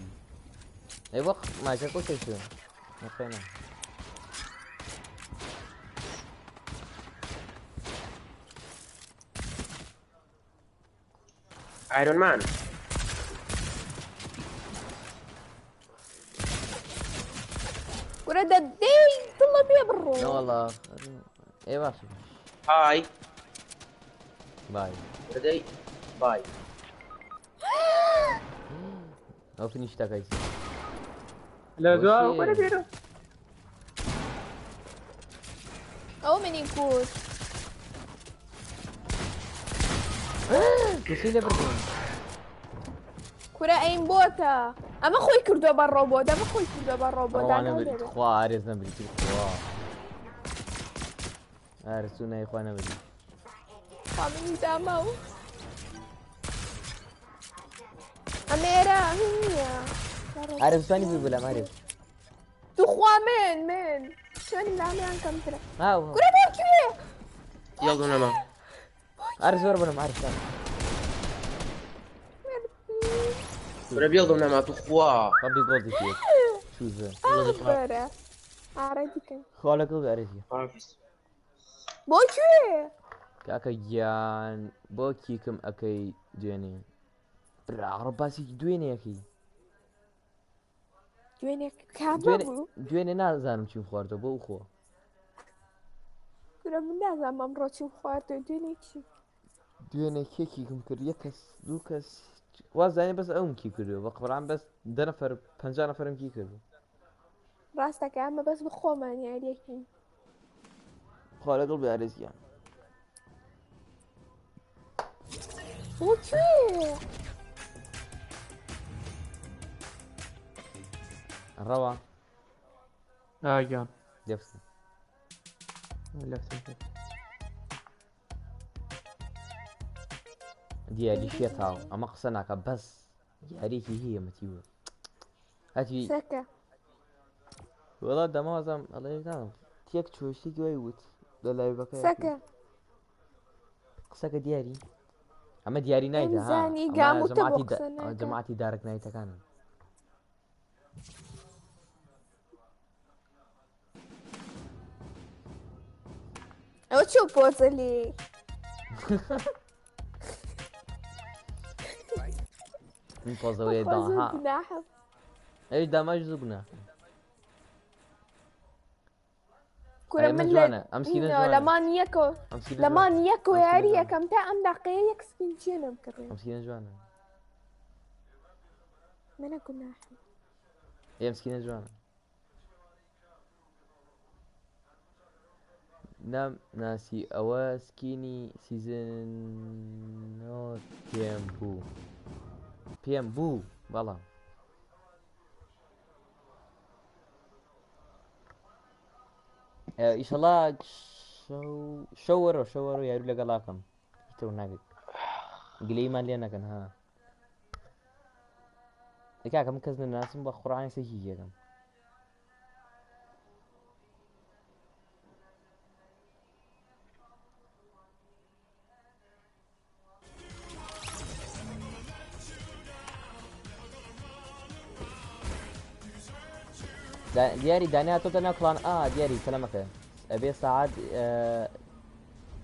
اي وقت ما شكو شو مخينا ايرون مان ورد الدين طلع بيه لا بالروح. والله اي باشا هاي باي بدي باي او فينيش تاكايس لا دعاء وشي. ولا بيرو او من يفوت. وسيلة بردون كرة اين بوتا. اما خوي كردو بالروبوت. اما خوي كردو بالروبوت. انا بدي خوا ارز نبري خوا ارسونا يا اخوانا بدي قامني دامو. اميرا هي. عارف ثاني بيقول ما عارف تخوا من شلون نعمل عن كم ترى. هاو كرة بوكي. يلا نما عارف وربنا ما عارف ثاني ولا بيضم نما تخوا ربي قولي فيك شو زين برا. عرفتك. خالك قولي عارفي بوكي. كاكا جان بوكي كم اكي دويني برا رباسي دويني اكي وينك كابو. دويني نازانم چیم خواردو بو خو كرة من لازم امروتي بخواتو دينيكي. دويني كيكي كم كر يكس دوكس وازاني بس اوم كي كردو بقبر عم بس ده نفر 5 نفرم كي كردو راستك يا عم بس بخومن يا ليكي. خالك قلبي عارف يعني بوكي. الروعة جان جبسة لفت ديالي شيطاو اما قصناك بس دياليكي هي متيوة هاتي سكة. والله ده معظم الله يرحمه تيك تشوشي جويوت ده لا يبقى سكة. قصك ديالي اما ديالي نايتا ها إنزاني أما قاموا جماعتي تبغ قصناك. جماعتي دارك نايتا كان وتشوف بوزلي. من فوزوية دا ها ناحف. ايش داماج زبنا كورة من جوانا امسكين جوانا لمان يكو امسكين لمان يكو أمسكين يا ريا جوانا. كم تا ام دقيقة يكسكين شنو بكرين امسكين جوانا من كنا ايه مسكينة جوانا نام ناسي اوا سكيني سيزن نو بيمبو والله ان شاء الله شوروا يا رجل قلاكم تو ناقد قلي ما لينا كان ها دكا كم كزن الناس بقران سيجي كم دياري دانيا توتنا كلان دياري كلامك ابي ساعد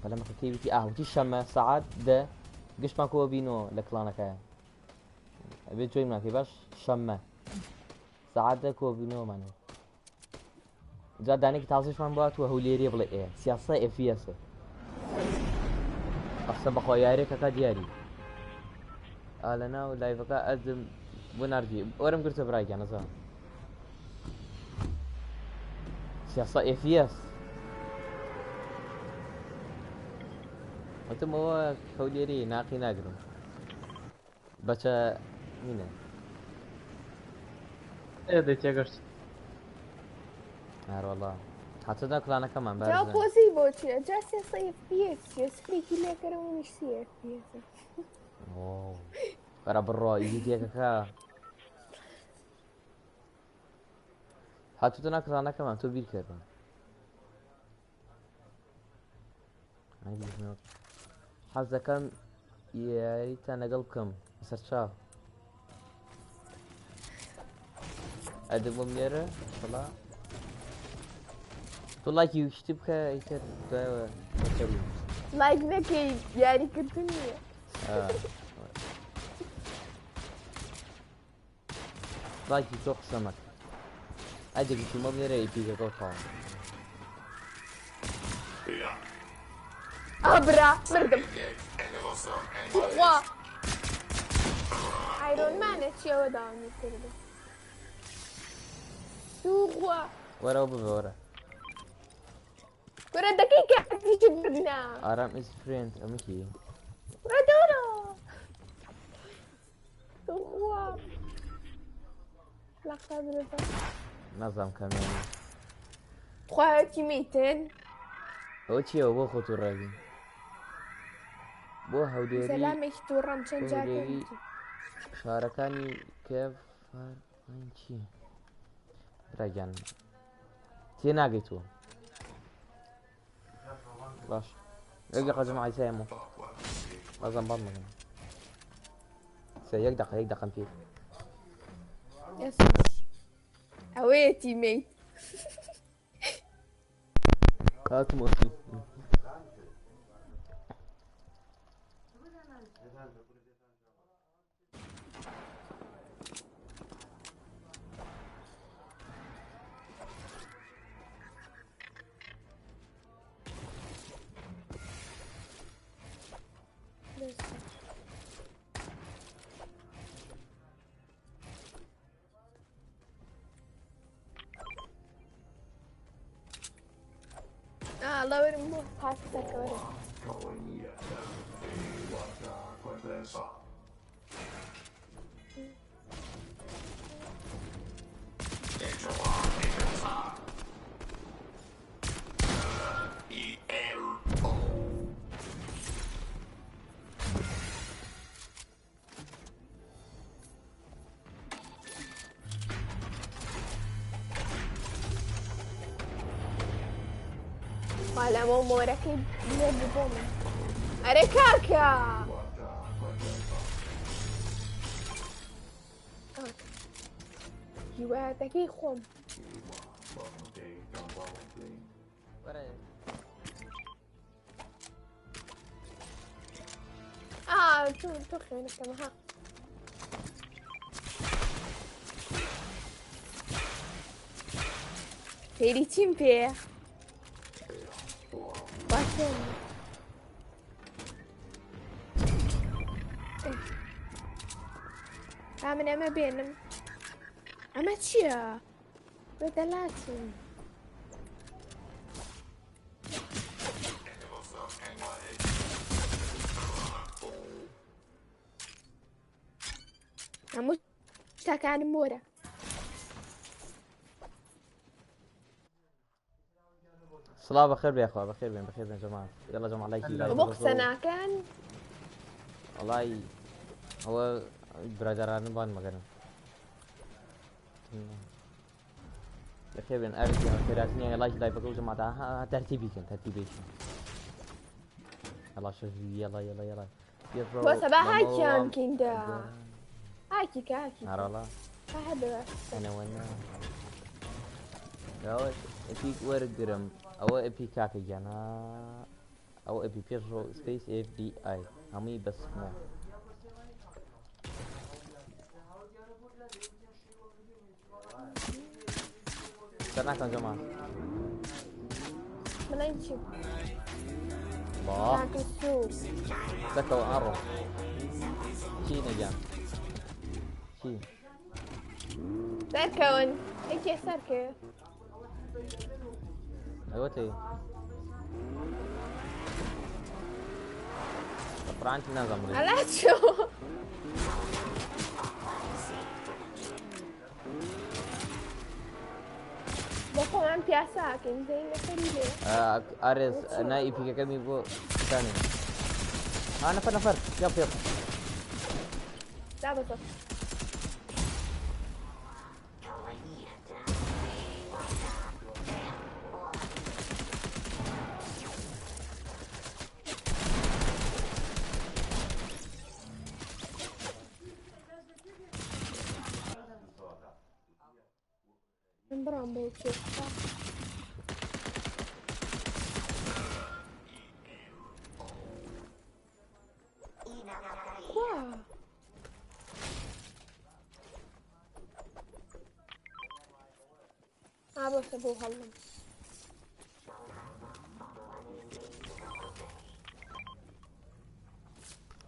كلامك كيفي وتي شمة ساعد ده قش ما كو بينو لكلانك ابي جوي ما كيفاش شمة ساعد ده كو بينو مانو جا داني كتازش من بات وهو ليري بلا ايه سياسة افياسة اصلا بخوياري كاكا دياري لنا لايفك ازم ونرجي ورم قلت برايك انا صار سياسة افياس انتم هو كوليري ناقي ناقرو بچا مينه ايه ده تيجرس هار والله حتى ذاك انا كمان جا بارز بوزي بوتشي جا سيصيف بيس يسفريكي ليه كرم مش سيف بيس اوه ورا برو يجي كاكا حتى ذاك انا كمان تو بير كيرن حظا كم يا ريت انا قلبكم سرشاف ادب ميرة والله والله كي يشتبك يتر دوا لايك نكي يعني كنتني لايك يتوق سمك اجيك في مبنى يبيك قطع ابرا مردم وا ايرون مان اتشيو داون يكرده سوغوا ورا ورا كرة دقيقة تجبرنا ارام از فريند امكي ردورو سوغوا لا قادر نظام كمان خواتي ميتين اوتشي هو خطر راجي بو هوديري سلامك تورم شنجاكي شاركاني كيف انشي راجان تينا جيتو باش يقدر قزم عايز يمو لازم بضمن يقدر فيه يس اويتي ميت هات موتي الله ورمو حاسك ورم ولا مو راكب بلاد بومي أريكاكا يواتكي خم تو خينك كما ها فێری چیم پێ باشێ من ئەمە بێنم ئەمە چییە بە دەلاچم هەموو شتەکانم وەرە صلاة بخير يا اخوة، بخير بين جماعة. يلا جماعة لايك هەموو قسەناکان والله هو برادران بان مكانه بخير بين ارجع خيراتني لايك بقول جماعة ترتيبي يلا شوف يلا بۆ سەبا هاکیان کیندا هاکی کاکی والله هذا انا وانا يا ابيك ورقرم او ابي كاكي جانا او ابي بيرو سبيس اف دي اي همي بس مو سناكم جماعة ملاين شوف الله معك السوق سكوا عرف شي نجان شي سركون هيك سركة ايوتي طبعا انت نازم لي على شو بقوم عم بياساكن زي ما خليه ارز ناي في كمي بو ثاني نفر يب لا بس برام بيتشوف واو بس ابو هلا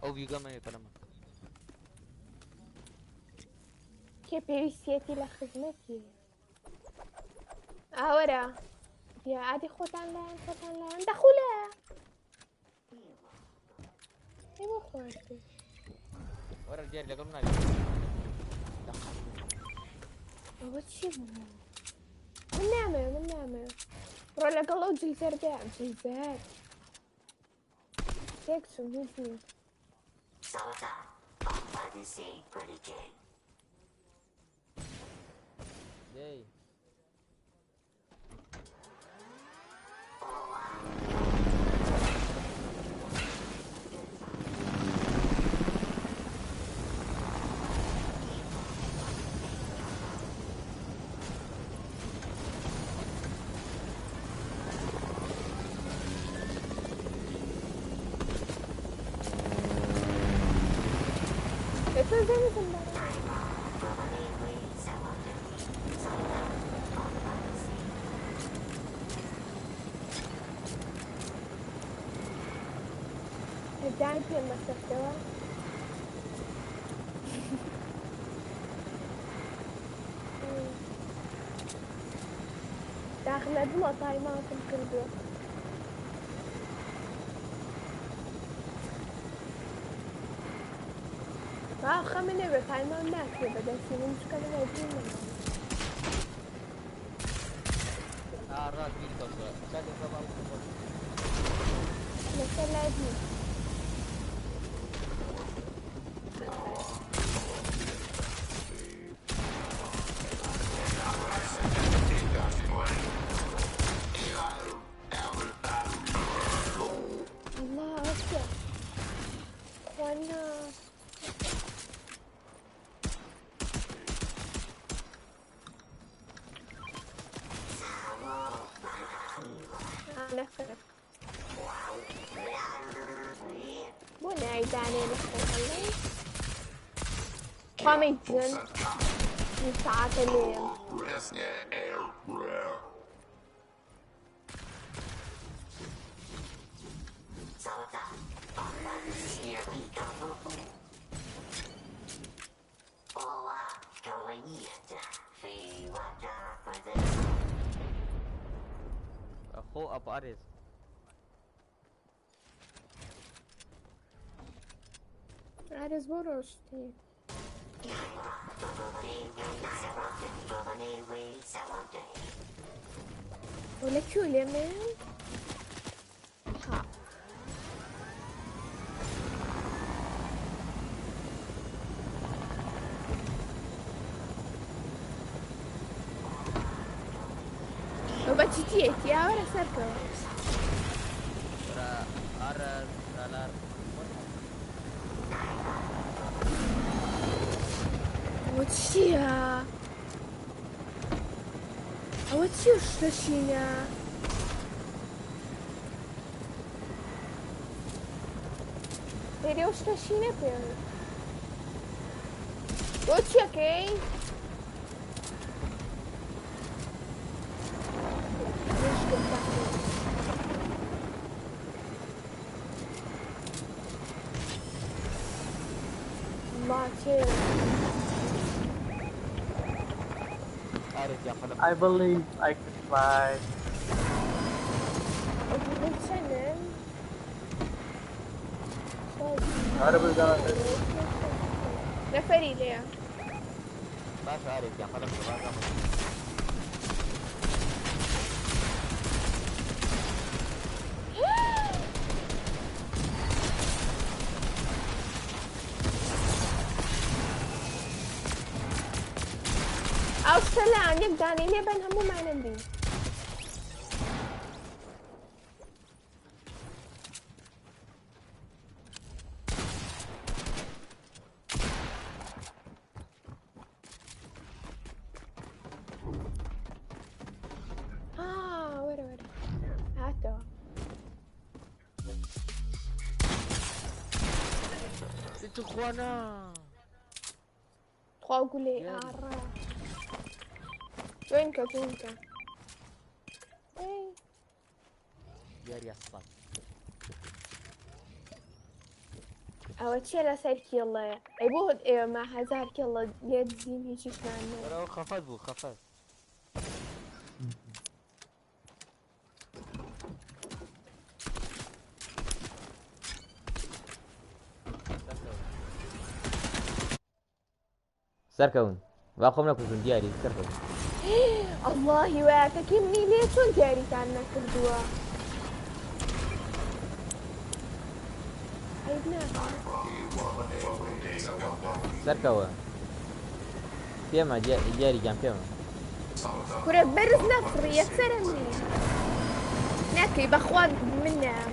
او بيقام يكلمك كيف بيسيتي لخدمتي ورا يا عادي خوتان لان دخوله ايوه خواتي ورا الجير اللي قلنا هو شي من نعمة ولا قالوا جلزار بيع جلزار هيك شو ميزني جاي Eso es de mi sombra. رجعت لما استوى داخل دم طايماتكم كردو خمني بطايمان ناكل بدل سنين مشكلة موجودة راك مين توصل شادي طبعا مثلا دي الله أكبر وانا نفرق مو نعيد عليه نفرق عليه قام يتزن من ساعات الليل عريس عريس برشتي ولا شو اليمين ها وبتشتيت يا ولا سركة Arras, Salar. وتشتيها أو تشوش تشينا بيري وش تشينا بيري وش يا كي الله كيف عارف يا فلم. I believe I can fly. Horrible God. رفري ليه ماشي عارف يا فلم. أو سلام يبدأني ليه بنهمو مع نبي ورا هاتو ست اخوانا تخوا قولي أرى وينك اي يا الصاد أو تشيل سيرك يلا أبوه إيه ما هزارك يلا يدزين هيجي كان ولو خفض بو خفض سركون واقوم لكم من دياري سركون الله واكك مني ليه شو دياري كان كردوا عيبنا سركوا فيما دياري جام فيما كره برز نفري يكسرني ناكي بخوان منا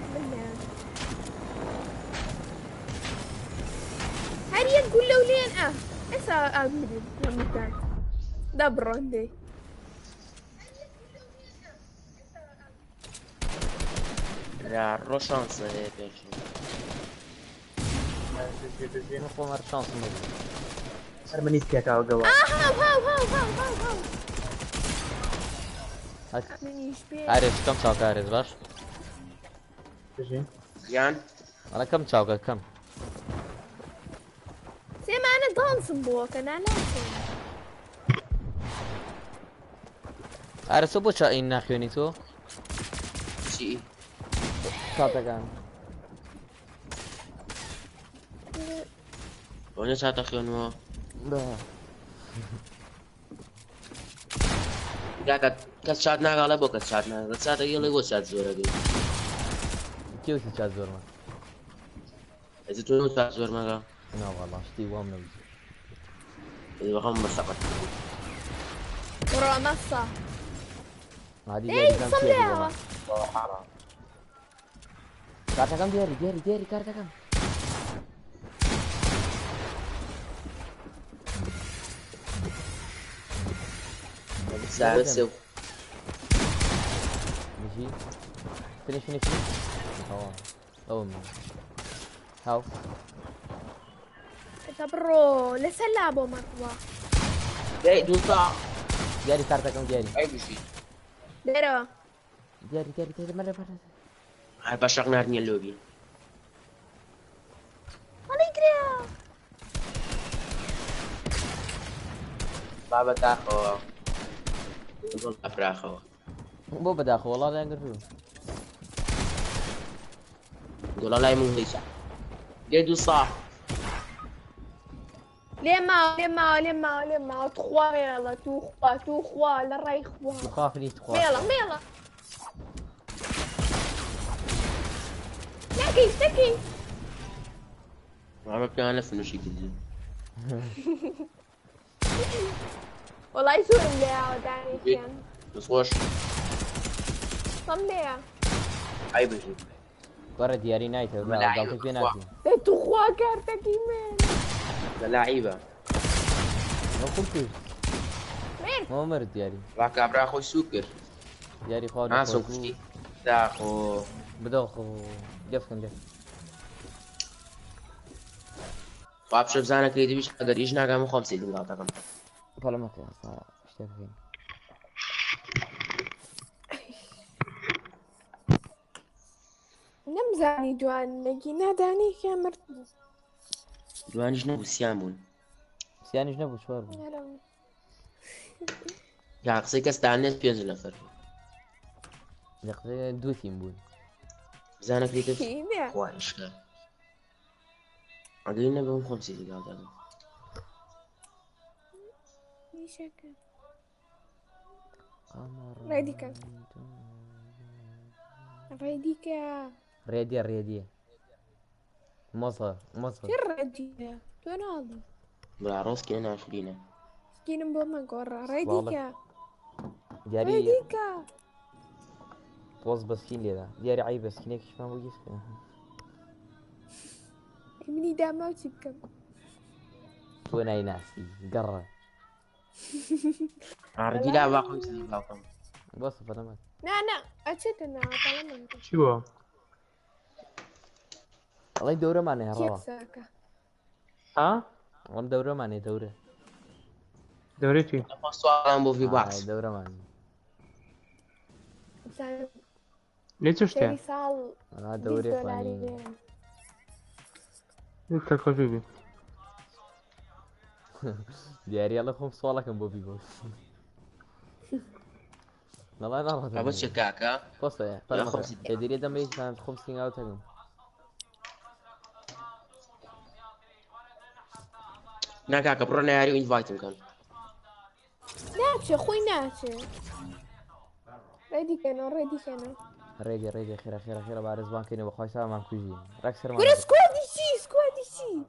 هريا تقول له لين اسا امري المكان دبرندي لا روشانس هيك نقوم الشانس مدري Harmonis kaya kau gawa. هاو من يشبه عارف كم شاوك عارف باش Tijin. يعني انا كم شاوك كم سيما انا دانس بوك انا لازم عارف سبو شاين ناخيوني تو شيء شاتا كان وانا ساعات اخيون لا قاعد كسرنا على بوك كسرنا كسرنا يلا وسات زورا دي كيف تشات زور ما اذا تونو سات زور ما لا والله شتي وام نوزي اذا هم مسقط ورا مصة هذه ايه كم صليها كارتا كم دياري كارتا كم بس ماشي فينيش او هاو برو لسلابو مرة جاي دوطا دياري كارتا كم دياري اي بشي ديرو دياري مرة هاي بشرنا هرني اللوبي هذا يقرا بابا تاخو يقول افراخو مو بداخل والله لا يقدرون والله لا يمون هيك يدو صح ليه ما تخوا يلا تو خوا لا راي خوا مخافني تخاف يلا تكي ما عرفت انا نفس الشيء كذي والله يسوي اللي داني كان بس وش صمليه عيب شيء ورا دياري نايته ملاعب. قالت في ناكي تو خوا كارتك يمين لعيبه ما كنت مين ما مرد دياري راك عبر اخوي سكر دياري خالد ناسو كفتي داخو بدوخ جفكن جف باب شوف زانا كريدي بيش قدر يجنا قام 50 دينار طبعا فلا ما كان اشتاق فين نمزاني جوان لقي ناداني كامرت دواني جنو سيامون سياني جنبو شوار يا قصي كاستعنيت بينزل نفر يقضي دوثي بون زانا كريدي كيميا خواه اشكال عقلنا بهم 50 دينار طبعا شكل قمر ريديكا ريدية مصر شرجيها وين هذا بالعروس كنا 20 سكين بوما قرة ريديكا دياري ريديكا توز بسكين لي دياري عيب بسكين هيك ما بوجيس مني داما وشكم وين اي ناسي قرة عرجي لا باقي يسلي باقي بص فانا ما لا أشد أنا طالما شو هو؟ والله دورة ماني كيف هرا ساكا ها؟ والله دورة ماني دورة دوريتي سؤال بو في بعض دورة ماني مثلا ليش شري تشتري؟ صال دورة $10 فاني وين ليش تاكل دياري الله خم سؤالك ام بوبي بوس والله انا بس شكاكا بص يا يا خمس دقايق. تدري دم ايش كانت 50 او تقوم ناكاكا برونا ياري انفايت كان ناتشي أخوي ناتشي ريديكا ريدي خير بعد زمان كنا بخوي سوا ما كوجي ركسر ما كوري سكوادي سي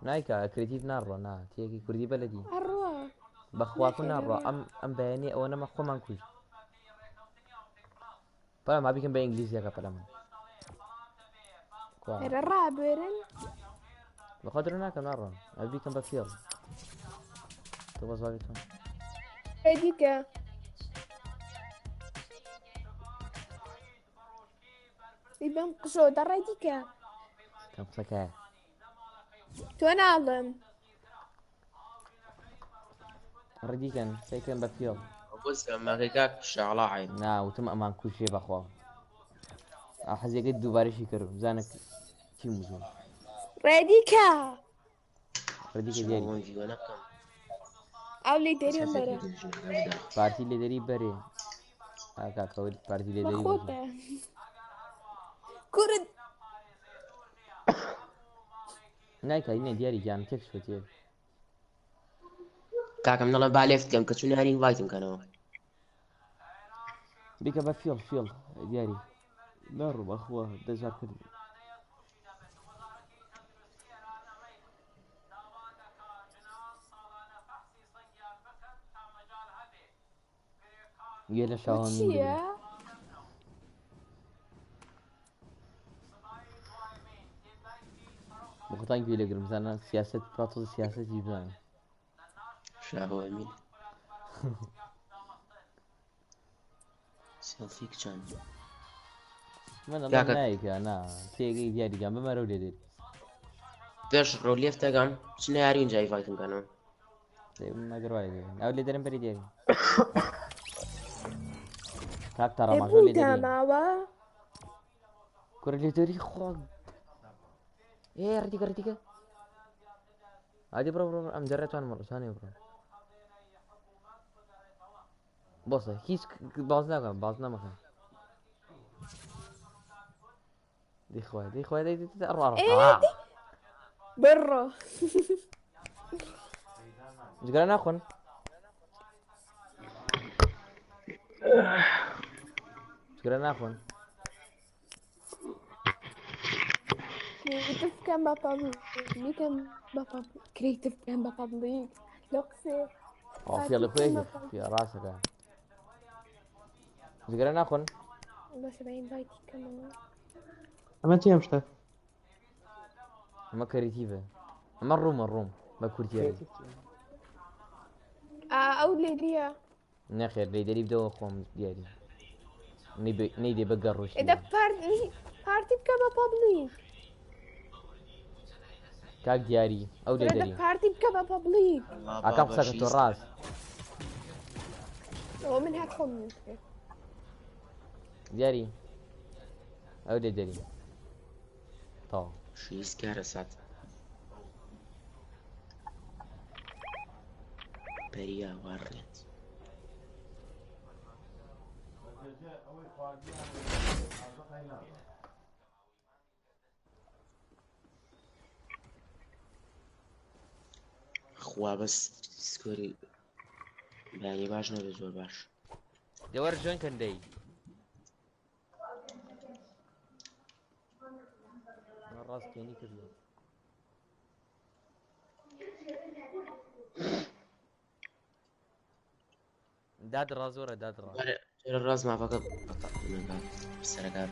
نايكا كريتيف نارو نا تيجي كردي بلدي الروا بخواكو نارو ام بياني او انا ما خو ما كوجي فلا ما بيكن بانجليزي يا كفلا era رابرن بقدر هناك نارو ما بيكن بفيل تبغى زاويتهم ريديكا يبان قصود ريديكا كم سكاه تناظم ردي كان سيكن بفيل بص ما كيكاك شغله عين نا وتم امان كل شيء بخوا احز قد دوباره شي كرو زانك كي مزون ريديكا ردي شو كديري وين في وانا كم أولي ديريون برا بارتي اللي داري بري هاكا كول بارتي اللي داري بري مخوطة كرد نايكا هنا دياري جان كيف شفتي كاكا من الله باليفت كم كتشوني هاني انفايت كانوا بيكا بفيل دياري نار اخوه دجار كل يلا شاون وشيا مقطعين كبيرة قلم مثلا سياسة براتوز سياسة جيبان شاهو امين سيلفيك كان من الله كاكا. نايكا انا تيجي دياري جنب ما رودي ديري فيش روليف تاعن شنو يارين جاي فايتن كانوا ما قرواي او اللي دارين بري دياري كاك ترى ما شو اللي يبودا دارين ماوا كورة اللي داري خوك ايه رديكا عادي برو ام جريت وانا مرة ثانية برو بص كيس بعضنا مكان دي خوي دي خوي دي أروح ايه دي برا جرا ناخن جرا ناخن كريتيف كان بابابليك كريتيف كان بابابليك لوكسي في اللي خوي في راسك جرا ناخن بس باين بايتي كمان أما أنت يا مشتاق ما كريتيفة ما الروم ما كورتيري او ليديا نخير ليدري بدو خوم ديالي نيدي بقروش اذا بارتي بكما بابليك كاك دياري او اذا ليدري بارتي بكما بابليك اكاك سكت الراس هو من هاك خمس دياري او ليدري طو شيز كارثة بريا وريت خوا بس سكوري يعني باش نبي زور باش دور جون كان دي الراس كيني كبير داد الرازورة داد الراس الراس ما فقط من السرقات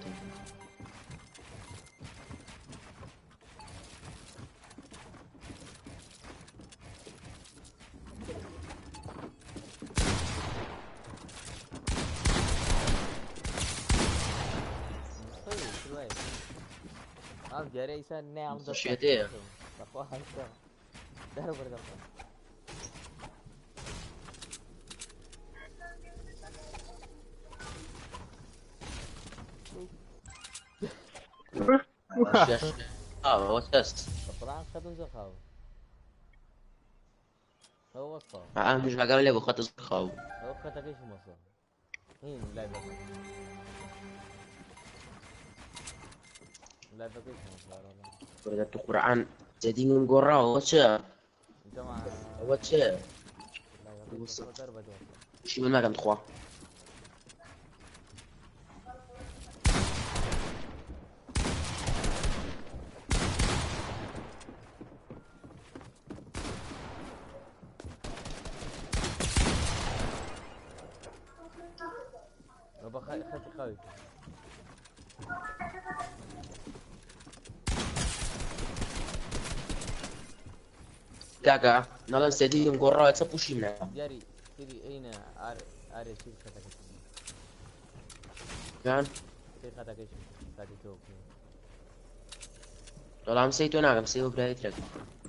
جاري إنسان نعم ده شيء أخوها إنسان ده برضه هو تست طبعا خدوا زخاو هو وصل أنا مش بقول لك وخط الخاو هو خدك إيش مصر هين لا بقى لا بقى إيش مصر والله بدأت القرآن jadi ngorra wacha جماعة wacha لا بقى إيش مصر بدو شي من مكان 3 ربا خدت قوي كاكا نلا سيدي ngorra wacha pushina دياري تري أين أري شيء خدك كان شيء خدك إيش خدك توك طلع مسيتو انا مسيو برايت لك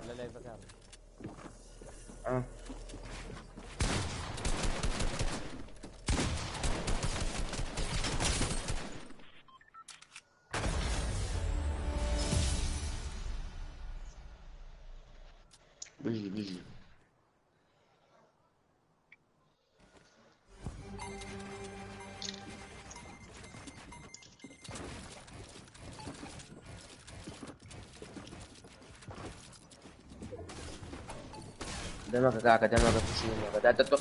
لا لا بقى اه بيجي دمك كاكا دمك pushina da da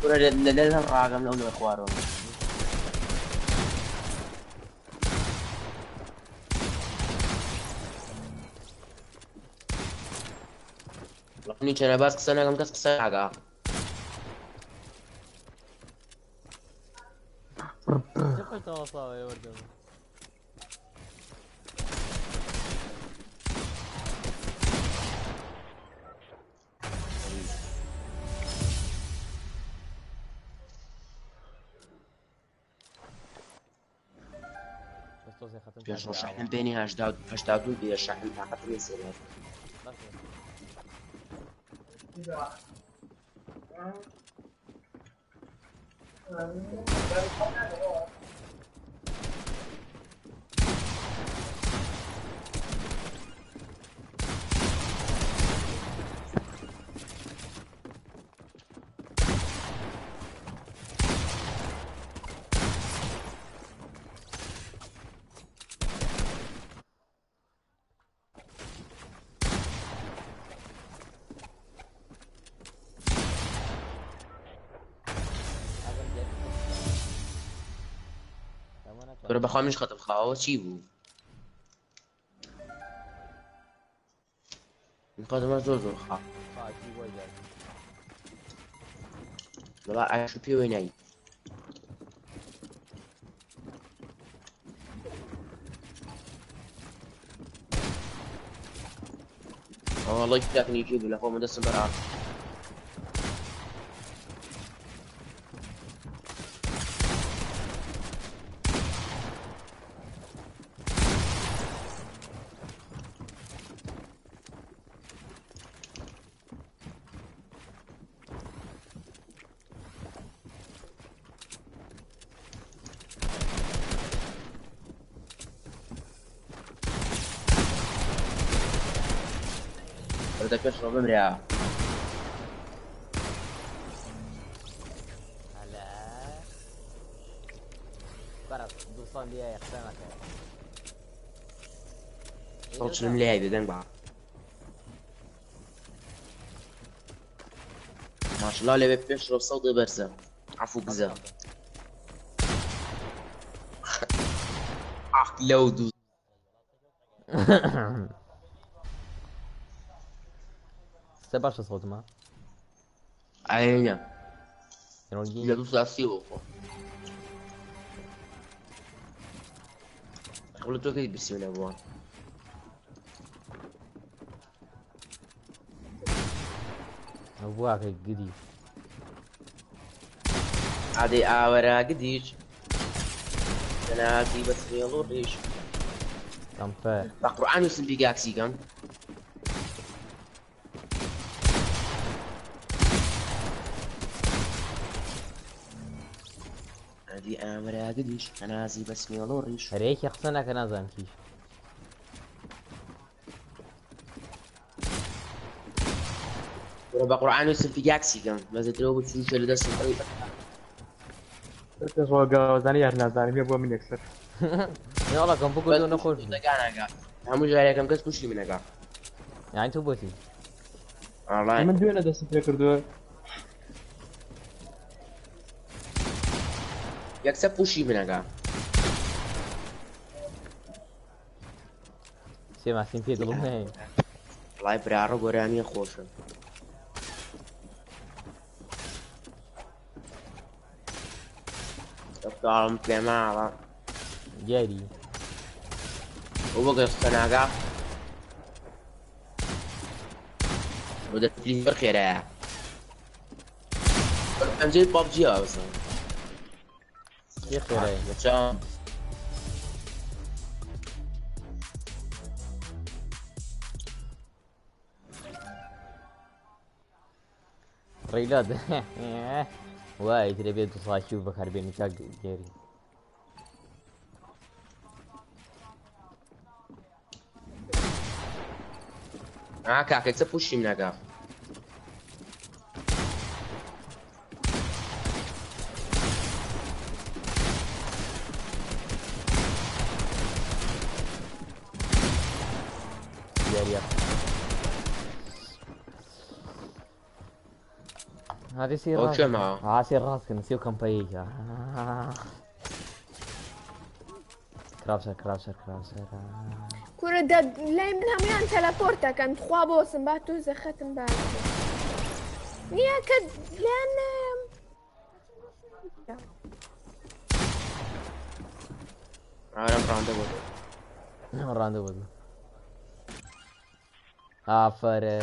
Pura del ragam لو اخوارهم لقني كان بس سنه كم كس ساعه شفت وصاوي يا ولد بس توصي ختم بيش شحن بيني هاشداود بيش شحن طاقة يصير برو بخوا منش خەتم خاوە چی بوو من خەتەمە زۆر خاو خاکی وەجار دەڵا ئاشو پێوەی نایی والله يفتحني يجيب له هو مدسم برا بدك تشرب بمريا هلا برا دوستان بیا یخسانك صوت الملاعب بدن بعض ما شاء الله اللي بيشرب صوتي برسم عفو قزا اخ لو دو سباش صوت ما عينيا ينولجين لا دوس اسيو قبل تو كده بسم الله الرحمن ابواك قدي عادي اورا قديش انا في بس في لوريش كم فا بقران يسم بيجاكسي كان عادي اورا قديش انا زي بس في لوريش ريك يخسنك انا زان كيش بقران يسم بيجاكسي كان ما زدرو بتشوف اللي دس طريقه تسوق زاني احنا زاني بيبغى من يكسر يلا كم بقول له نخش هم جاي كم كاس كوشي من هناك يعني تو بوتي والله من دوينه دست فكر يكسب كوشي من هناك سمع سين في ضلوعين والله برارو قراني خوشة تفكرهم في معها جاري وبقى الصناعة وده تلي بخير يا أنا جاي بابجي أصلا يا خير مشان ريلاد وايد تبي تصاشي بكر بين كاك جاري كاك يكسب كوشي من هناك جاري هذه سير أو شو معه؟ سير راسك نسيو كم بيجا كرابسر كورة داد لاي منها ميان تلابورتا كان تخوا بوسم باتو زختم بعد نيا كد لان أنا براندو راندو بود آفر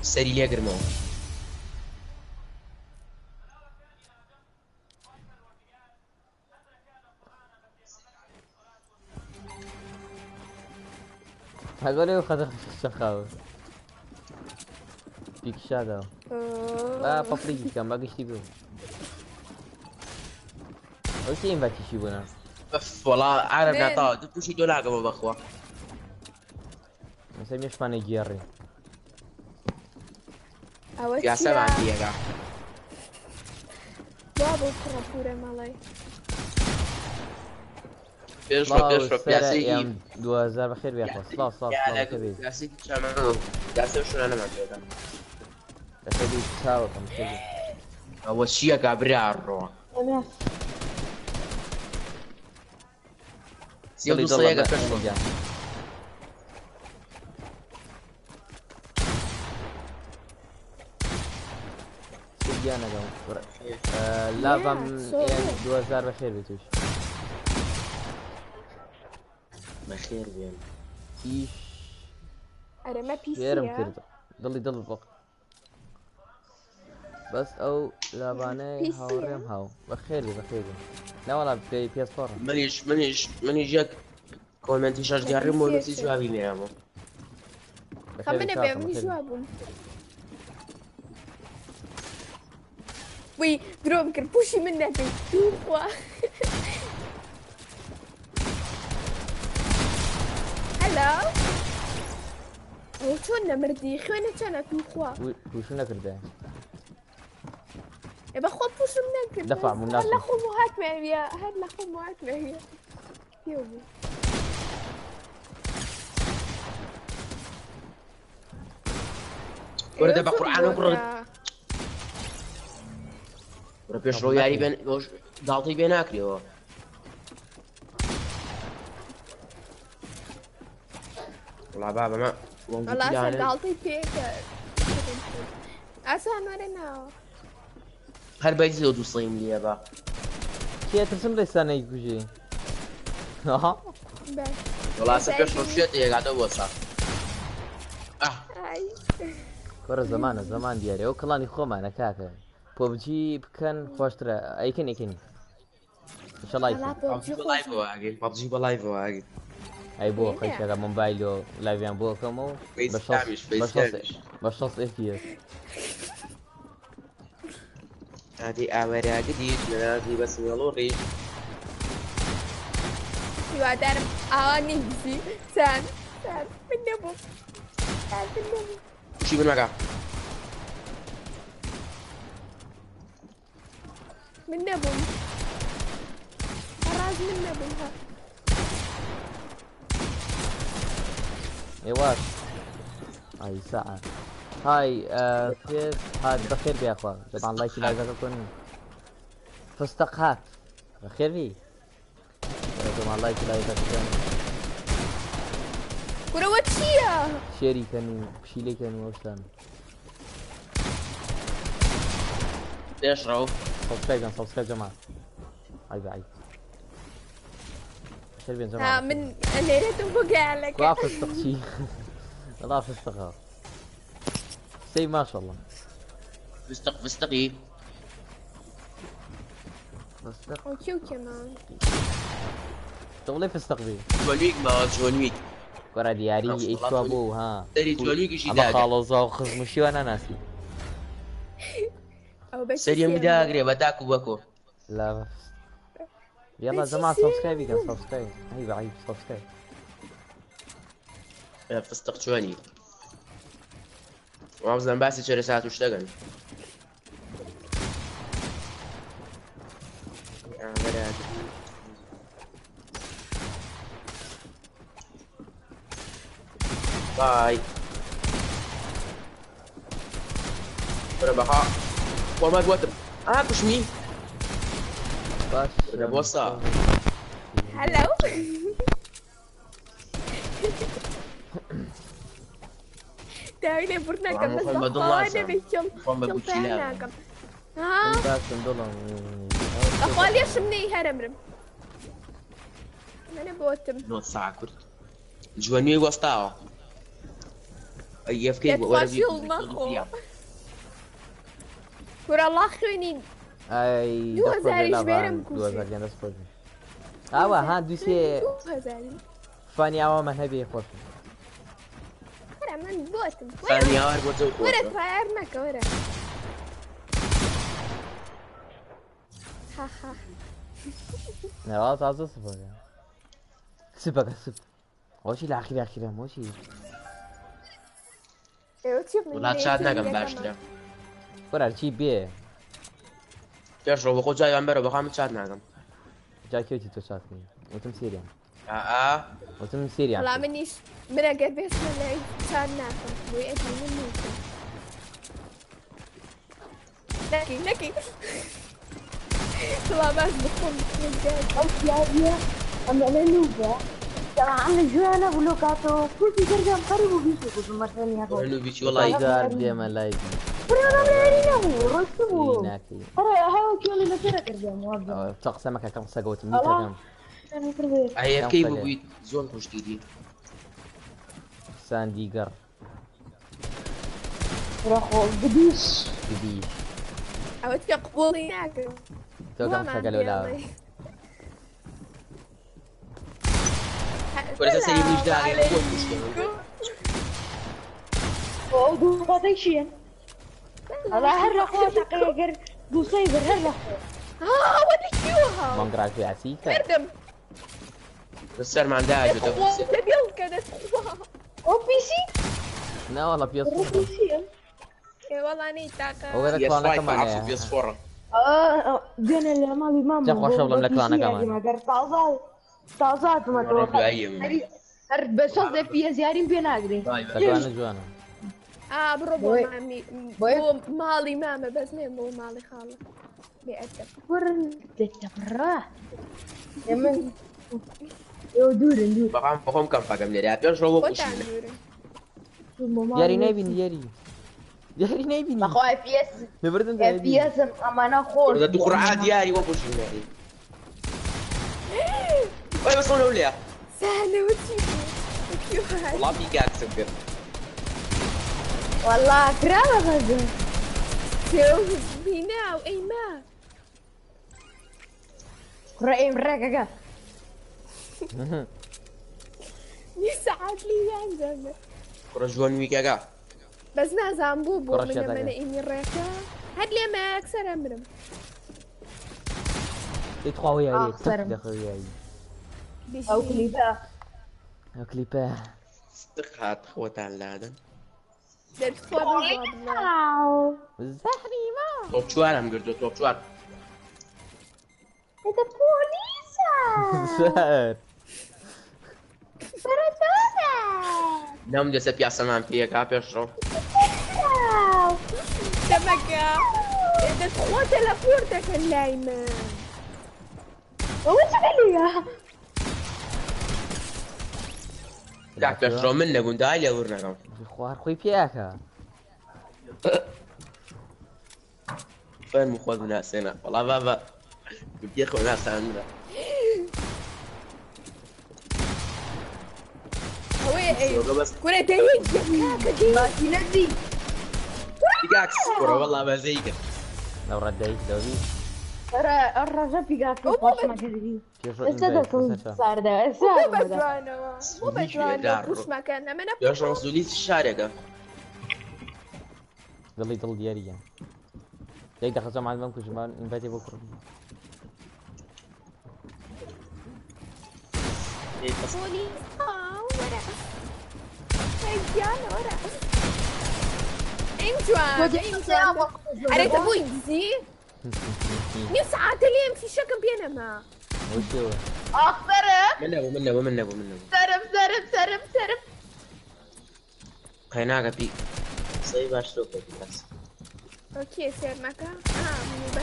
سري لي أقرمو هقولي خذ الشخاوة فيك شادو لا بابريكي كان باقي شي بيو وش ينفع تشيبونا أف والله عارف نعطاه دبتو شي دولار قبل بأخوة نسميه شفاني جيري يا سبعة عندي يا قاع بابا كورة كورة مالي بيشرب يا سيدي 2000 بخير بيخلص صلاة يا سيدي شمعون يا سيدي شو أنا ما بيدا بخير تساوي كم شيء أول شيء قابري عالروح 32 صيغة دڵ كشف. نەجا. گیان نەگەم لابم سۆڵێ. 2000 بەخێر بێت توش بخير بين. ئیش ئەرەمە فێرم پیسە کرد دڵی دڵ بق بەس ئەو لابانەی پیسیە؟ هاوڕێم هاو بەخێر بەخێر ناوەڵا پێی PS4 منيش جاك كومنتي شاش دياري مو نسي جوابي نعمو. خەمنە بێ منی جواب بووم وی درۆم کرد پوشی من نەکەی توخوا هەلا ئەو چۆن نەمردی خوێنە چەنە توخوا پوشو نەکردە ێ بەخۆ پوشم نەکرد دەفع مناسب. هەر لە خۆم و هاتمێویە هەر لە خۆم و هاتمێویە پێ بوو ورد بقرآن وقرد. ورد بيش رو ياري بين ضغطي بين اكلي هو. والله بابا ما والله ئەسان داڵتی پێکە ئاسان وەرە ناوە هل بيجي لو دوصين لي با. کێترسم ڕێستانەی کوژێ بەس والله هسه بيش رو شوية هي قاعدة وصل. ئای وەرە زەمان دیارێ ئەو کڵانی خۆمانە کاکە پۆبجی بکەن خۆشترە ئەیکن ئەیکن شڵای PUBG بلايف واقي. ئەی بۆ خەیشەکە مۆبایل و لایڤیان بۆ بکەمەوە بە 6 FPS هذه أورا جديد من هذه بس يلوري. هیوادارم ئاوا نیبزی سان من نەبوو سان من نەبوو شي من مكان. من نەبووم ڕاز من نەبووم ها ايواش هاي ساعة هاي فيس هاد بخير بيا اخوان طبعا لايك لايك كون فستق هات بخير بي طبعا لايك لايك كون كورەوە چییە؟ شيري كانوا بشيلي كانوا وشان ليش رو؟ سبسكرايب جماعة هاي بعيد بخير بين ها جماعة من لێرەتم بۆ گەیانەکە ضعف التقشي ضعف الثقة سي ما شاء الله فستقي. فستق کێوکێمان تغلي فستق بي جونيك ما جونيك. كرة دياري ايش ابو ها دري جونيك ايش اما داقر. خالص خزمشي وانا ناسي ئەو بە سريم داقري بتاكو بكو. لا يلا بس جماعة يصير. سبسكرايب كان سبسكرايب هاي بعيد سبسكرايب فستق جوني. وعاوزنا باسي شرسات واشتغل. باي. أنا بقى وما قوتر. كشمي. باش أنا بوصا. هەلو داوی لێ بڕ ناکەم بەس خۆم بە دڵ بەخوا ناسم. نەبێت خۆم بە کەم گوچی پێیان نابم. ناکەم ها باشم دڵم بەخوا لێشم نەی هەرەمرم منە بۆتم نوت ساعة كرت. جواني وسطاو. أي أفكار ولا دەتخواشی هەڵمەخۆ کورە الله خوێنی اي 2000 ژمێرم کوژێ. 2000 جان دەست خۆش ئاوا ها دووسێ 2000 فانی ئاوا من هەبێ خۆش وەرە من بۆتم ثانية أربعة وەرە فایر نەکە وەرە هاها نەوە تازە سپۆرە سپەکە سپ وەشی لە ئاخیرە وەشی ئێوە چی ولا شاد ناقم باشترا. وەرە چی بێ بيش رو بخو جاي عمبر وبخام شاد ناقم. جا کێوتی تۆ چاکنی وتم سیریان وتم وەڵام سیریان منیش منەگەر بێسمە لای چار ناکەم بۆی ئەدی من نیکەم نەکی دڵا باش بخۆم أو سيادية أم أنا نوبة عامل جوانا بلوكاتو كل ترجع قريب وبيشوفوا في المرسل يا اخوي انه بيجي والله قار ديما لايك انا ما رسموا ناكي ترى هاو كيلو لا ترى ترجع موظف تقسمك كم سقوت ميتا كم انا تربيه هي كيف بيت زون خوش جديد سانديجر راحوا قديش جديد عودك قبولي ناكل تو كم سقلوا لا كل اساس يجي داري هو مشكله او قضيشين الله هرقوا تقيقر بوصيبر هرقوا ودي كيوها مانجرا في عسيكة اردم بس صار ما عندها حاجه تبيل كانت او بي سي لا والله بيس بي سي والله اني تاكا وغير بي اس كلانا 5 كمان عفوا يا بي اس 4 جانا اللي ما بي ماما جاب خوش أبلم لك لانا كمان. طازات ما ربي توقع ايام بس قصدي في زيارين بين اقري تقوانا جوانا بربو بوي. مامي بوي. مو مالي ماما بس مو مالي خالة بيأدب ورن تتبرع يمن يو دور بقام كم فاكم لي راب يشربوا كنت وشي عندوري ياري نايبين ياري نايبين اخوي اف اس نبرد انت اف اس امانه خوش اذا تقرا دياري وبوشي لي اي بس ولا ولا سهلة وتشيكي كيوها والله في قاعد تسكر والله كرامه غزه سوي بينا واي ما رأي مرققه يسعد لي يا زلمة رجوان ويكاكا بس ما زامبوبو كرة من شاتك. يمنا إني ريكا هاد لي ما أكسر أمرم يتخوا وياي أخسر. دخل وياي او كليبا كليباه استخات خوتان لادن درت فوضى زهري ما توب شوار هم قردو توب شوار هذا بوليسا زهر نام دي سبيا سمان فيها كابي اشرب دمكا درت خواتة لفورتك اللايمة وش عليها داك اشرب منك ونداي لي ورنا خوار خوي بياكا فين مخوض ناس هنا والله بابا بياخذ ناس عندنا هو بس كرة تهيج ما تنزي دقاق سكرة والله ما زيك لو رديت لو بي ترى الرجل في قاعد في ما تدري كيف السادة صار ده مو السادة بدوانا مو بدوانا وش ما كان أنا يشرب سوليس الشارع قال لي ضل دياري يعني جاي دخل مع الممكن شمال نباتي بكره بوليس ورا رجال ورا انتوا عرفت ابوي يجزي ساعات اليوم في شكل بينما وش هو؟ منه سرب هناك في صيب اشوف بس اوكي سير مكا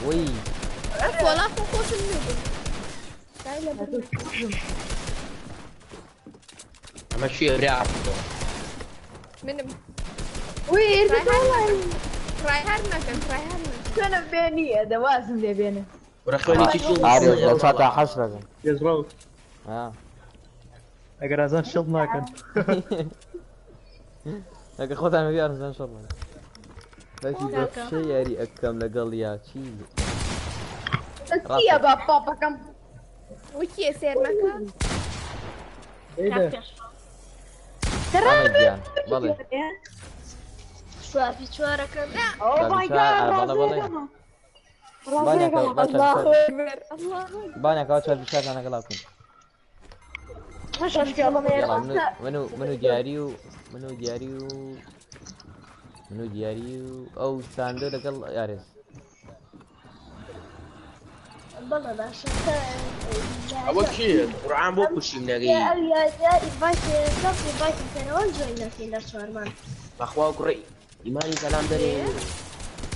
وي ولا خوش النجم تعال برنا امشي رعب من وين تراي هارد مكان انا بيني هذا واسم دي بيني ورخوني تشوف عارف لو فاتح حشرة يزرو اگر ازان شد نکن لكن خذها ما بيعرف ان شاء الله لكن بفشي ياري اكم لقال يا شي يا بابا كم وكي سير مكان ايه ده ترى بالله اوه ماي جاد الله اكبر الله اكبر بانيا كاوتش بشات انا قلقكم مش مشكلة يلا منو دياريو او ساندو لقل ياريس اول شيء القران بو كل شيء نلاقيه اخوة قري ايماني سلام دري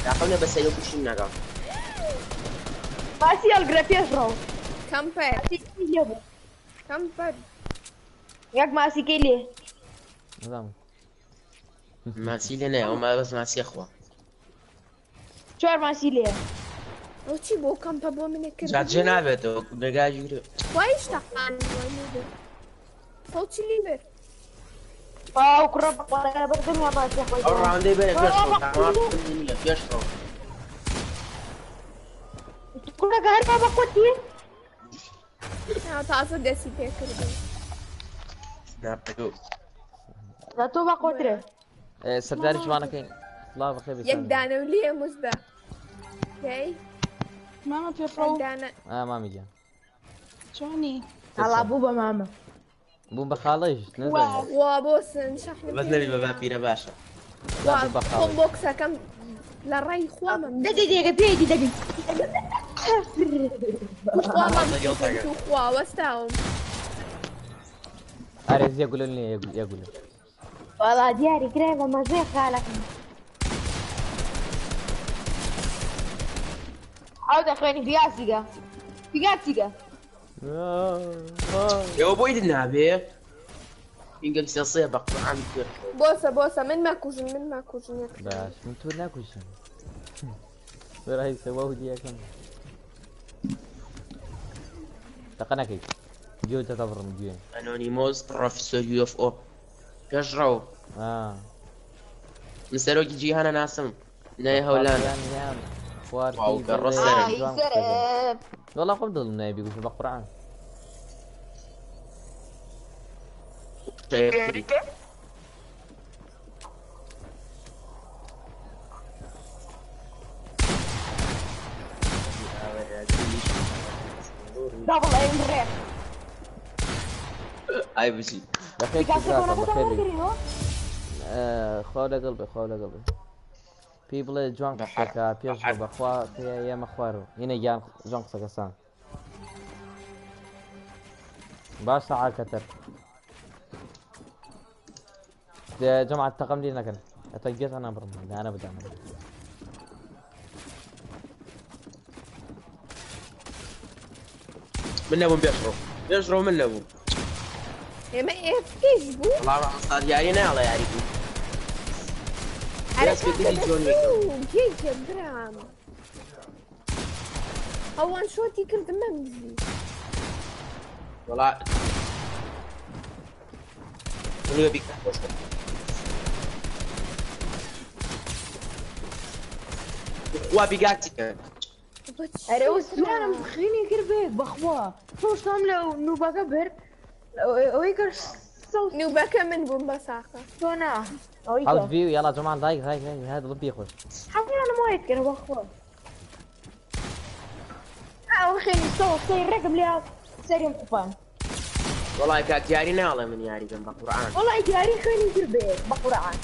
تعقلنا بس يلو كل شيء نلاقاه باسي الجرافيا شرو كمبر كمبر ياك ماسي كيلي نظام ماسی لێ نایە ئەوما بەس ماسی خوا شوار ماسي ليه ئەو چی بۆ کەمپە بۆ منێ کرد جاجێ نابێتەوە بێگاگیرە وایش تەقان خەڵکی لی بێت واو كرب انا بردم يا ماسي ئەو اخوي ڕاوندەی بێنە پێشڕۆ تامار نییە پێشڕۆ كنا قاعد ما بقوتي تازە دەسی پێ کردن ناپەکە لا تو بقوتري سەرداری جوانەکەین سڵاو بەخێر یەک دانە و لێ مزدا کەی ماما بيرو دانە مامی گیان شوني على بوبا ماما بووم بە خاڵەیش نەزانم وا بۆ شەح بەس نەبی بە باپیرە باشە خۆم بۆکسەکەم لە ڕای خوامە دقيقة بيدي دقيقة خوا وەستاوم ئارێز یەگولە نیە یەگولە والله دياري قريبة ما زي خالك عودة اخواني في قاسقة في قاسقة ئێوە بۆی نابێ ئینگەم سێسەیە بە قورعان پێشڕۆ بۆسە من ماکوژن یەک باش من تۆ ناکوشم بەڕای سەوا و دیەکەم تەقە نەکەیت گوێ دەتەبڕم گوێ ئەنۆنیمۆس پڕۆفیسۆر UFO پێشڕەو من سەرۆکی جیهانە ناسم نای هەولانە واو بەڕۆ سەرە سرب وەڵا خۆم دڵم نایە بگوشم بە قورعان دبل ايم ريب ئای بچی بەخێر في قاسقة وانا بەخێر بتعمل خوا لەگەڵ بێ خوا لەگەڵ بێ پێی بڵێ جوان قسەکە پێش بەخوا پێ ئێمە خوارەوە هینە گیان جوان قسەکەسان باش ساعاتكتر جماعة الطاقم لي نكن اتجيت انا برم انا بدأ من نبوم بيشرو من نبوم ئێمە ئێفکەش بوو والله ڕاستاد یاری ناڵێ یاری بوو هەرە دەست پێ کردی جۆن وێکم. گێکە برام ئەوان شۆتی کردم مەمزی والله منو بيك وابيقاتي كان أنا وسلام مخيني كربيك بخوا شو شاملة نوبا كبر ويكر صوت نوبەکە من بووم بەساقە سونا حاول فيو يلا جماعة ضايق هذا ضبي يخش حاول أنا ما يذكر بخوا وخيني صوت سير رقم لي سير مقفان والله كاك ياري ناڵێ من ياري جنب القرآن والله جاري خيني كربيك بقرآن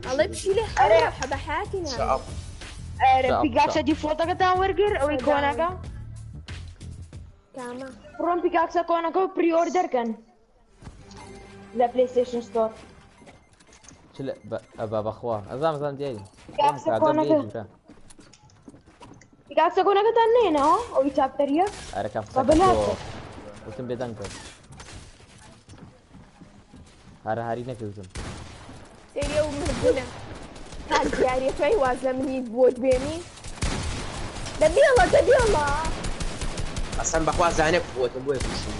ئەڵێ پشی لێ حەبە بە حیاتی ناوی شعب بيكاكسا دي فوتاكا تاع ورقر أو يكوناكا کامە برون بيكاكسا كوناكا بري اوردر كان لا بلاي ستيشن ستور شل ابا بخوا ازام ديالي بيكاكسا كوناكا بيكاكسا كوناكا تانينا ها او يتابتريا اركب قبلها وتم بدنك هاري نكوزم سێریە و مردونە تا دیارەکەی واز لە منی بۆت بێنی دەبێڵە اصلا بخوا زانێ بووتم بۆیە کوشتم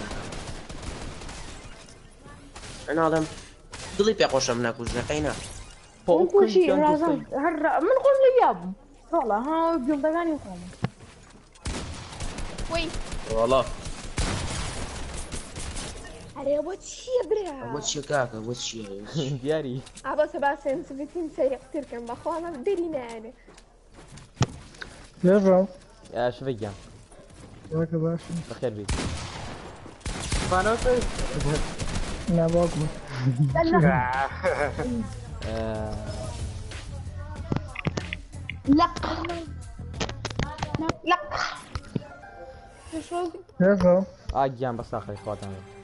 ئەناڵم دڵی پێ خۆشەم ناکوژنەکەی نا من كل شيء لازم من قول لي يابا والله ها بيوم دغاني وخوم وی والله ئەرێ بۆ چییە برا بۆ چیە کاکە بۆ چیە دياري ئابەسە با سنسیڤیتیم سەیرەقترکەم بەخواڵە دەری نایانێ يرجعوا يا شفيقيا ياك باشا بخير بيك فانوسي لا باكم لا لا يرجعوا اجيان بس اخر اخواتنا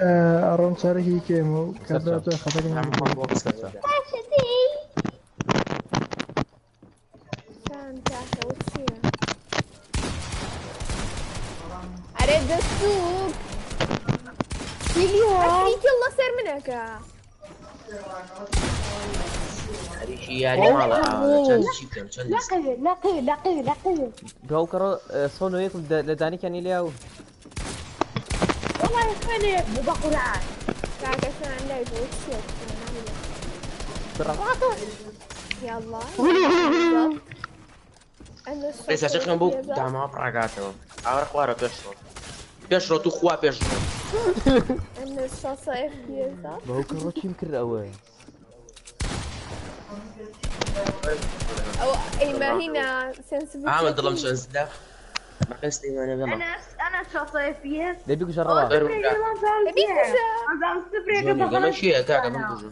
أرون شاركي كيمو كذا خطرنا سانتاشە و چییە ئەرێ دەستوو اليوم يلا سير منك. هذه يعني ماله لقي بهوكر صونو يكم لداني كان الياو والله يخليك مو بقرعان تعال عشان لا يفوت يلا. ليس شكلهم بوك دعم أبرعاتهم أعرف وارا بيشرو تخوا بيشرو أنا الشاصة إف بيزا بهوكر روتش يمكن أول أو أي ما هنا سنسيتيف عامل ظلم شنس ده ما قست لي انا يلا انا شخصية دبيكو جربها ما شيء كاكا منتجو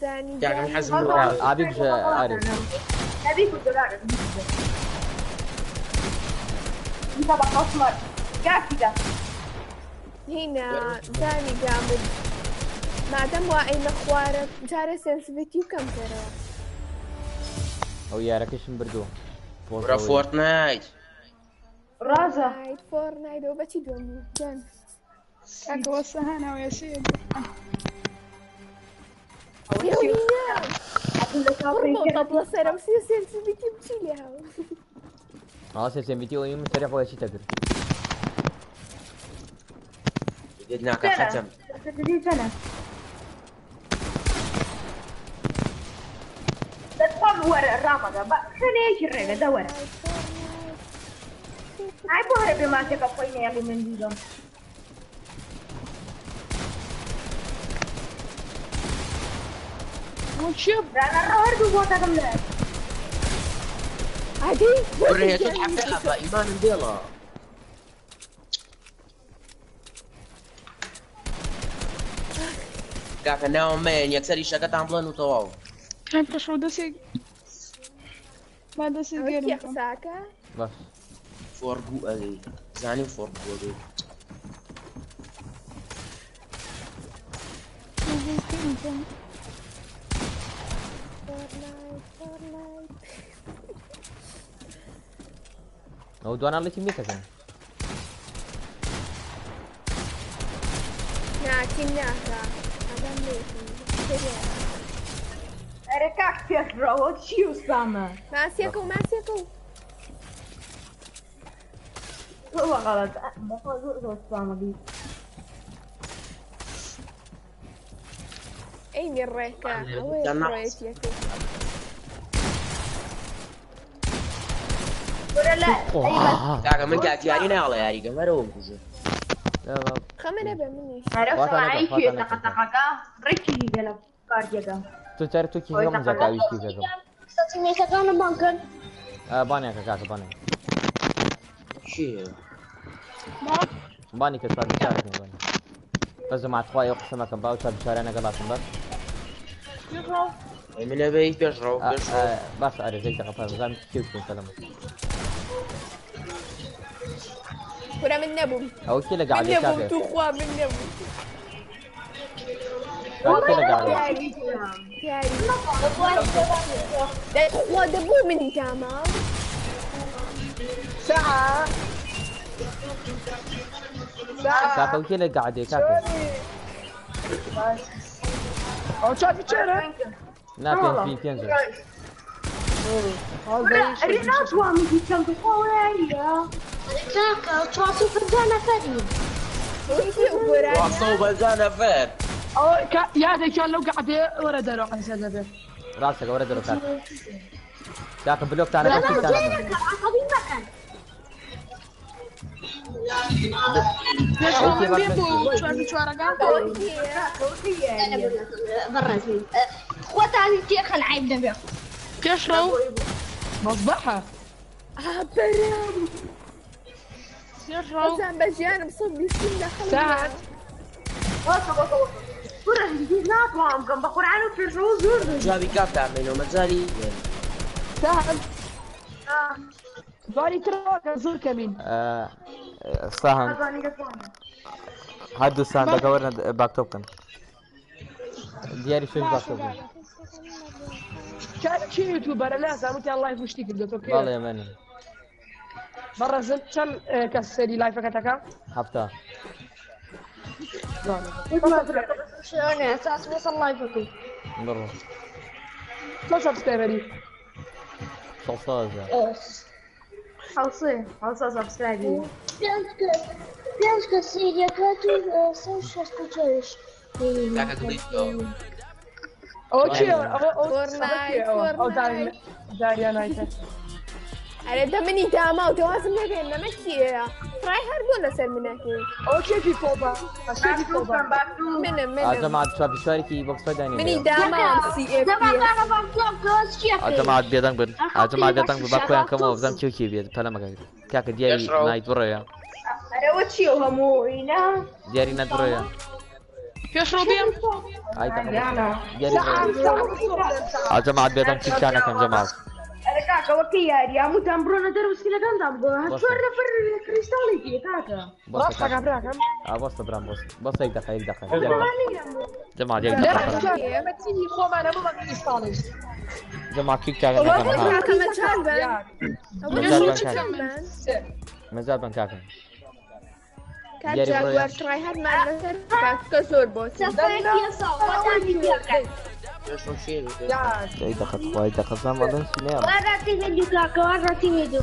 زاني كاكا محزم عبيك عارف هذيك الدولار انت بقى اسمر كده هنا زاني جامد ما دام واعي مخوارب جاري سنسيتيف كم ترى او يا ركش بردو ورا فورتنايت رازا فورتنايت وبتي دومي جان كاكا وسهانا ويا سيد طب صار بس سنسيتيف بتشيلها خلاص يا سيمبيتي ويوم سريع ولا شيء تقدر جدناك ختم 30 سنة تدور الرامة خليه يشرق دور هاي بوهر بما تكفيني يا من ديدهم وشوف انا الرهر بوتا كمله عادي وريه تحفلها ايمان ديلا كاكا ناو مان يكسر شقة عملان وطواو كان بشرو دسي ما دسي غير يا ساكا بس فورقو اغي زاني فورقو اغي هو دوانا اللي تيميتها كان ناكا ركعت في الروت شو سامة ماسيكو هو غلط بقول سامة دي اي من ريكا وين ريت يا كي ولا لا كاكا من كاكا يعني نالا يا ريكا ما روم كوزو خمنا بمني عرفت معي في تقطقا ريكي قلب كارجيكا تو تعرف تو كيف كم زكاة ويش كيف كم ستمية كان بانكن باني كاكا باني شي باني كتار بشارك باني بس مع تخوي يقسم كم باوتر بشارنا قلاتهم بس من ابي بيشرو بس أري زي تقطع زام كيف كلام كنا من نبو أو كذا قاعد من نبو يكافئ تخوا من نبو كذا قاعد يعني ده تخوا دبو من تمام ساعة كاكا وكذا قاعد يكافئ او شاف تشيرة لا في ينزل الرينات وامي كان بقوية كاكا تواصل فردانا فريد واصوب الزانا فير او يا ذي كان لو قاعد ورا دارو عن سبب راسك ورد ركعت كاكا بلوك تاعنا بس تاعنا من بيبو شو رقم برا خواتي كيخ العيب نبيع كشرو مصباحة برام كشرو زين بجانب صب السن دخل ساعد برا الرينات وام كان بقول عنه في الروز جابي كاف تعملوا مزالي ساعد بالي ترى زور كمين ساهم هادو ساهم دقورنا باك توب كان دياري شوش باك توب كان شي يوتيوبر لا سامتي الله يفشتك قلت اوكي والله يا ماني مرة زلت كم كسري لايفك اتاكا حفتا شلون اساس وصل لايفك مرة شو سبسكرايبري صلصاجة خلصي سبسكرايبري Piątka seria kreatur są szkodzisz. Taka gdyśko. Fortnite. أنا ده مني داما وتواصل ما بيننا مشي رايح ولا سر من هناك من جماعة شباب شواركي بوكس فداني مني داما سي اف جماعة بيدان بن جماعة بيدان بن باكو كم وزم كيو بيد فلا ما كاك دياري نايت برا أنا وشي وهمو هنا دياري نايت برا كيف روبيا؟ هاي جماعة بيدان كيف كان جماعة كاكا وكياري يا متامبرونا درس كلا كان دامبو هتشور نفر كريستالي كاكا بص كاكا براكم بص برام بص هيك دقيقة جماعة هيك دقيقة بتسيني خو ما انا مو كريستالي جماعة كيف كاكا مازال بن كاكا كاجاكوار تراي هاد مع الناس كسور بوس Już mam siły. هيك دقيقة زمان ما دنس نعم وراتي فيديو كاكا وراتي فيديو.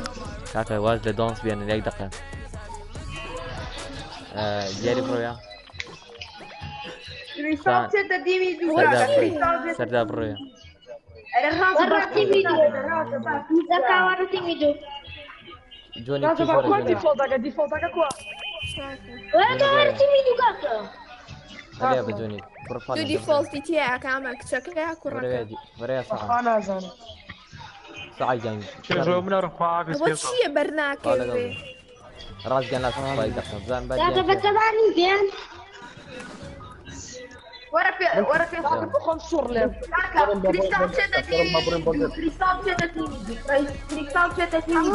كاكا واجد دونس بين هيك دقيقة دياري برويا كريستال تدا ديمي دو سردا برويا وراتي فيديو. كاكا وراتي فيديو. جوني كيف ورا ديفولتك كوا وراتي فيديو كاكا. عليها بجوني بروفايل دو ديفولتي تاعك عمك شكلها كرة وريا صح انا زين صعي جاي شو من رفع في وش سبيس هي برناك راس جناس فايد دقيقة زين كاكا بدي بتبعني زين. ورا في خمسور ليف كريستال تدا ديمي كريستال تدا ديمي كريستال تدا ديمي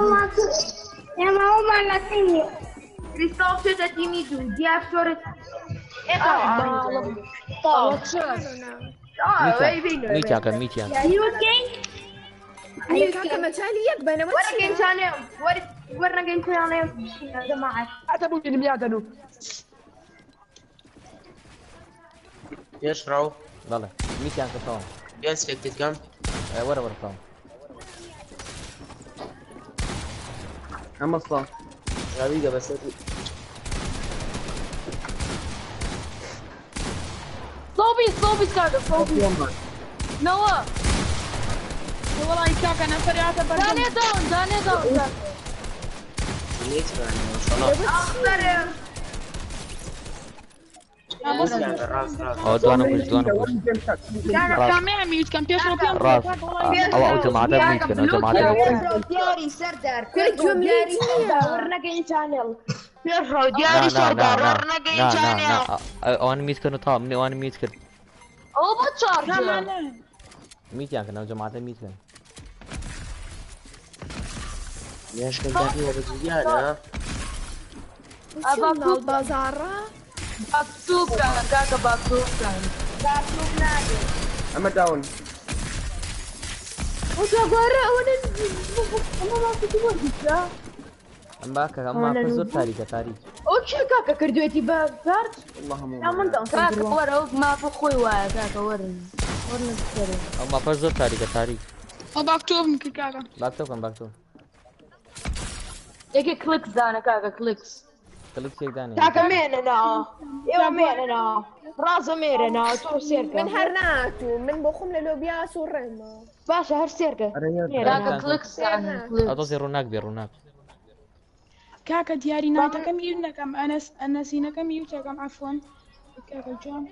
يا ماما لا تيجي. كريستال تدا ديمي دو دي افشورت ميتيا كان ميتيا You okay? أنا كاكا مجاليك بنا ورا جيم ثاني ورا جيم ثاني يا جماعة أتبوا من ميادنو يشرو. والله ميتيا كان يسفك كم؟ ورا طام أما الصلاة. غبية بس. صوبي كاكا صوبي نوا والله كاكا انا فريعة داني داون ليش يعني؟ أخضر او دوانا كوش كان ميوت كان بيش روبيا راس او جماعة ميت كنا جماعة دياري سردار كل جملة ورنا جيم شانل دياري سردار ورنا جيم شانل اوان ميت كنا طاب مني اوان ميت كنا أو بتشارج ميت يعني كنا جماعة ميت كنا ليش كنت فيها بزيادة؟ شو البازارة باكسوكا كاكا باكسوكا أما داون. وتغرق أنا ما كنت موجودة أما فزور تاريخ اوكي كاكا كردويتي بارت اللهم لا من دون كاكا وروك ما بخوي وايا كاكا ورنا السري أما فزور تاريخ وبكتب ممكن كاكا باكتو يجي كليكس دانا كاكا كليكس كلك شيء ثاني كاكا مين انا ايوه مين انا راسه مين انا تو سيركا من هرناتو من بخم للوبيا سورما باشا هر سيركا كاكا كليكس دانا أتوصي روناك كاكا دياري نايتا كم يونا كم أنا سينا كم يوتا كم عفوا كاكا جون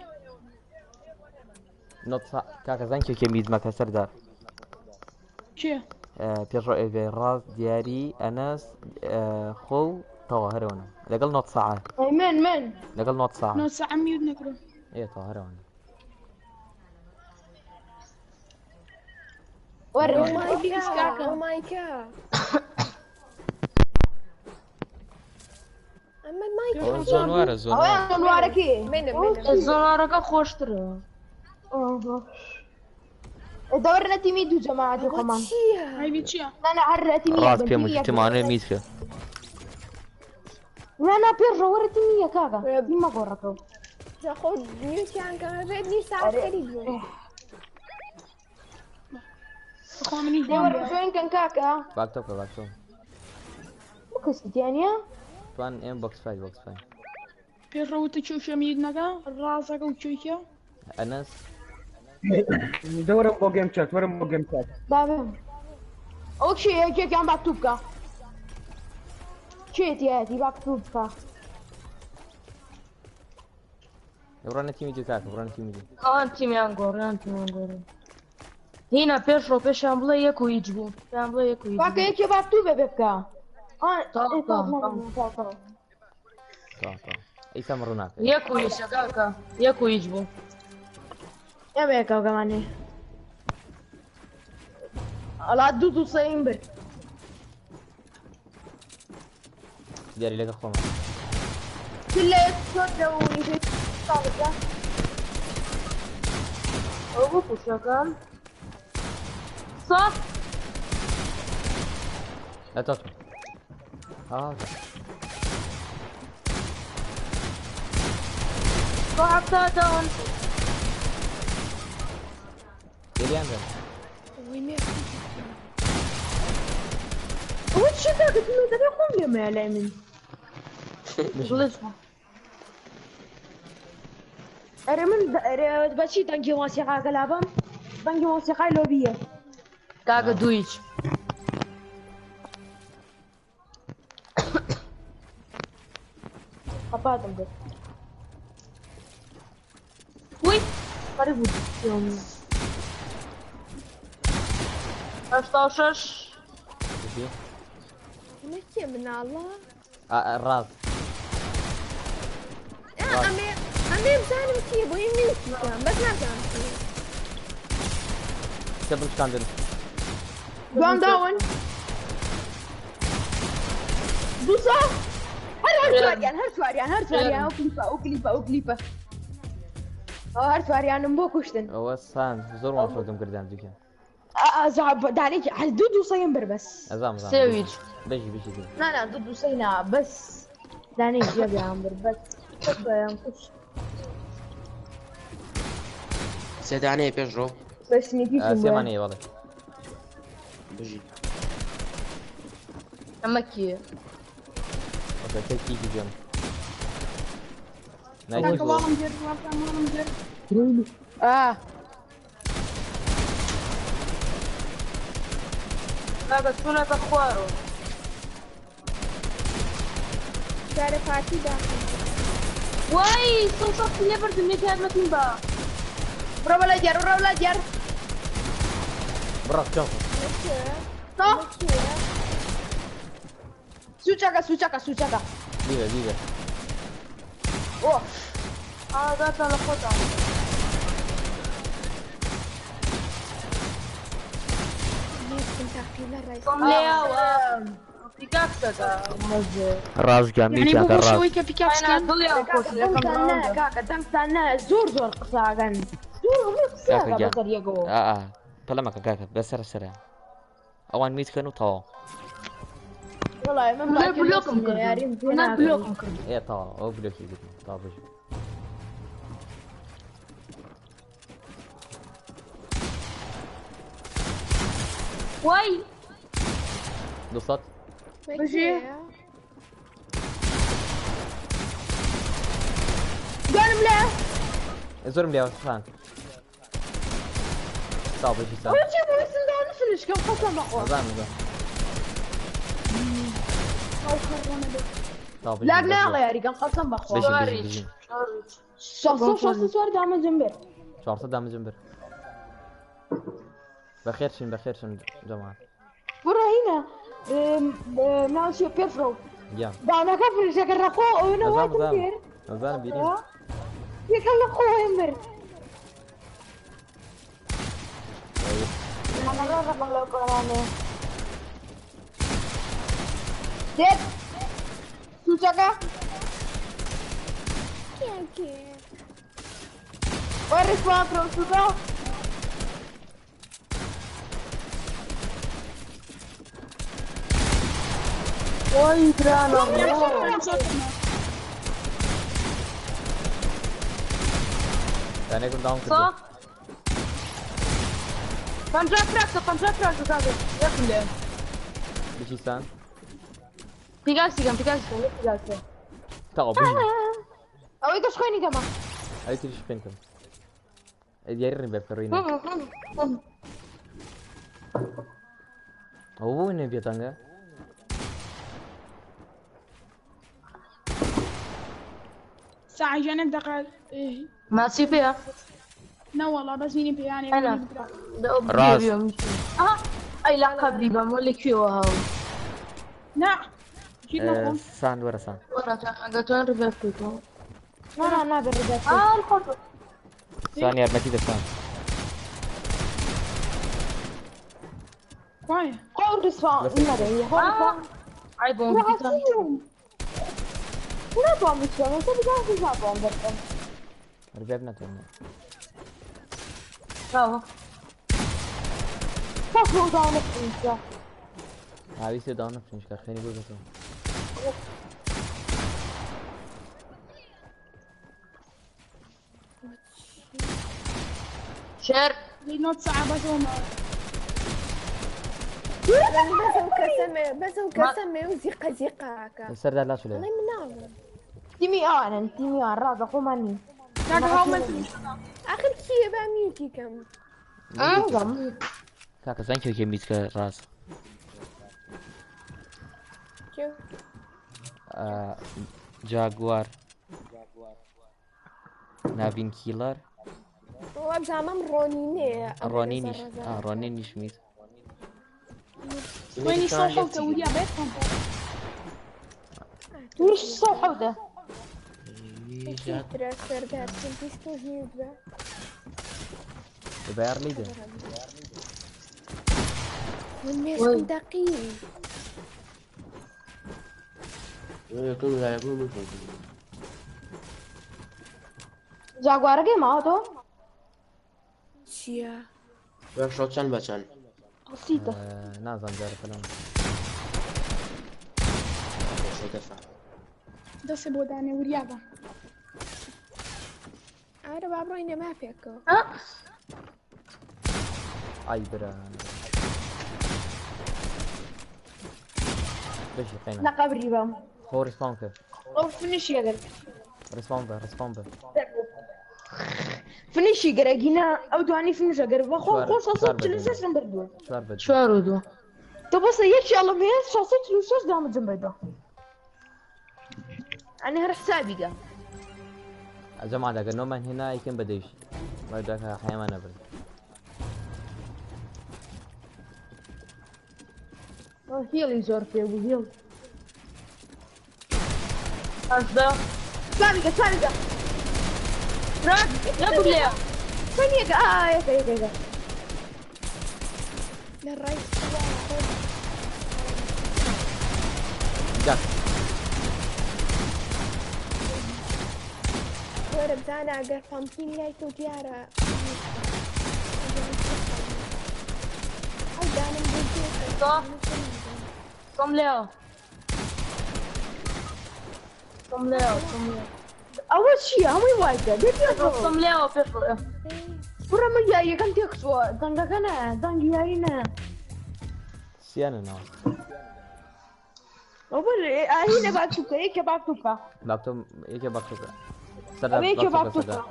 نطفى كاكا زانكي كميد ما كسر دار شو بيرو إيفي راس دياري أنس خو طاهر وانا لقل نوت ساعة من لقل نوت ساعة نو ساعة ميوت نكرو ايه طاهر وانا وري او ماي جاد اما المايك زون زونوارا كي من زونوارا خوش ترى دورنا تيميدو جماعة كمان هاي بيتشيا انا عرى تيميدو راس بيا مجتمعنا ميتك انا بيرجع ورا تيمية كاكا ما قررته خود نیوتیان کم بدنی ساعت خیلی بود. خۆ منی دێوە دێم ڕژۆین کەن کاکە باکتۆکە باکتۆ کەسیتیانە توان ئێم بۆکس فای پێشڕەوتە چوشەمید نەکە ڕاستەکە و چویکە ئەنەس دورم بۆ گەم چات وەرم بۆ گەم چات بابم ئەو چی یەکێکیان باکتوب بکە چێتیەتی باکتوب بکە ڕۆنە تیمی دی کاکە ڕۆنە تیمی دی ئەوان تیمیان گۆڕیان هینە پێشڕۆ پێشیان بڵێ یەک و هیچ بوو پێیان بڵێ یەک و هیچ باکە یەکێ باکتوبێ بێ بکە ئیسام ڕوو ناکە یەک و هیچە کاکە یەک و هیچ بوو ئێمە یەکەوگەمانێ ئەڵا دوو سەیم برد دیاری لەگە خۆمە لە چۆن ئەو بۆ پوشەکەم ساف ئەتۆ هەفتادەوەن دیاریان بێ ئەوە چی کاکە تۆ دەبێ خۆم لێمەیە لای من ئەرێ من بەچی دەنگی مۆسیقاکە لابم دەنگی مۆسیقای لۆبیە کاکە دوو هیچ خەپاتم کرد وی قەرێ بوو هەشتا و شەش نەکێ مناڵە ڕاست ئەمێ بزانم چیە بۆ این نیوتیکەم بەس نازانم چیە کە بشکاندن دوان داون دووسا هەر سواریان ئەو کلیپە هەر سواریانم بۆ کوشتن ئەوە سان زۆر وڵاتۆتم کردیان دوکە دانێکی دوو سەیم بەر بەس ئەزام سێویچ بەژی بشی نانا دوو سەینا بەس دانەی جێبیان بەر بەس کوش سێدانەیە پێشڕۆ بەسنیکی سێمانەیە وەڵێ بژی ئەمە کیە کیکی گەم کاکە واڵم دێر واڵم دێر کاکە چوونەتە خوارەوە جارە پارتی داخل وای سڵسەقی لێ بردم یەک یارمەتیم بە بڕە بەلای دیار بڕە بەلای دیار بڕە چۆن سوچەکە دیبە ئۆ ئاداتە لە خۆتان نیستم تاقیلە ڕای ڕازگام یعنی بۆ شەوەی کە پیکاپسکەن کاکە دەنگتان نە زۆر قساگەن پەلەمەکە کاکە بەسەر سەرە ئەوان میتکەن و تەواو بلۆکم کرد ئێ تەواو ئەو بلۆکی گرتم تا بژی وای 200 گوانم لێ زۆرم لێوە سان تا بژی سان چی بوویستم فلشکەم خەسەم بەخۆ لاگ ناڵێ یاریگەم خەسەم بەخۆ سوار دامەجم بێ 400 دامەجم بر بەخێرشین جەماعەت بڕە هینە ناوچیە پێفڕۆ گیان دانەکە فلشەکە ڕەخۆ ئەوێنەواتم کرد نەزانم بیریم یەکەم لە خۆیان برد دێت سوچەکە وەڕێکوان سوچە وای درانە يعني كنت داون صح فانجا فراكتو كاكا ياكل بشي سان بيكاكسي تاو بشي او يكش خيني كمان اي تريش بينكم ديارين بفرينا هو وين بيتانغا ساعة جانب دقل ما سي فيها لا والله بس مين بياني انا راس. اي لا قبلي بمولي كيو هاو لا جيت نقوم سان ورا سان ورا تاعنا ريبيرتو انا بالرجال الخطر سان يا رمتي سان كويس قول رسفان عيبون لا بام رسفان انت بجاهز لا بام بركم رجعنا تونا برافو فاكرو داونك انت هاي سي داون مش خليني اقول لك شير نوت ساعة بس وما بس وكسمه وزيقة هكا السردار لا شو والله ليه مناظر تيمي انا تيمي راضي قوماني لا هاو من اخر شي بقى ميوتي كم كاكا زين كيف يميت راس شوف جاكوار نافين كيلر والله بزعمم رونيني رونينيش رونينيش ميت وين صوحوا كودي عبيتهم وش الصوحة ده ترى سردار كنت يستوجب بقى باير ليدر والناس دقيق جاگوار के माँ तो شيا شو چند بچن بسيطة نازم جار كلام شو دفع دس بوداني ورياضة انا بعبريني ما فيكو اي برا بشي لا قينا قبري بام هو ريسبون كيف فينيش يقدر ريسبون فينيش يقدر جينا او دواني فينيش يقدر شوار- بخو شوار صوت بدنا. تلوسس نمبر دو شوار بدي شو ارودو تو بس يش الله ميز شخصية تلوسس دام جنبه انا هر حسابي قا الجماعة ده قالوا من هنا يمكن بديش ما بدك حيوان أبدا هيل يزور في ابو هيل أصدق ثانية راك يا ابو ليا ثانية يا للرئيس جاك ورب زانا اگر فامتين لايتو ديارة او دانا مبوجيك صح. صم ليا اول شيء هم وايد صم ليا وفيفر ورا ما جاي كان تكسو دانغا كان دانغي هنا سيانا ناس اول هنا باكتوكا هيك باكتوكا باكتو إيه باكتو هيك باكتوكا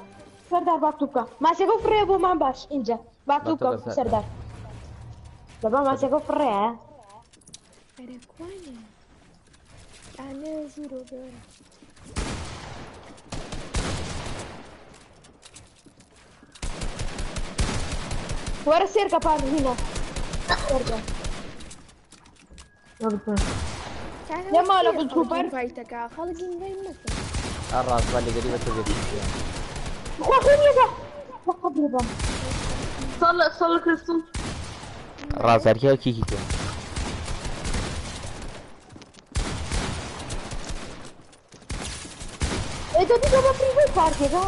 سردار باكتوكا ما سيكو فريبو ما باش انجا باكتوكا سردار دابا ما سيكو فري اراكوانا انا زيرو دورة ورا سير كبار هنا ارجع يا مالك السوبر فايتك خالقين زي مثل الراس بالي قريبة تبي خذني ذا قبل ذا صل كريستون الراس أركيه كيكي كده ايه ده دي جابا بريفيت بارك كده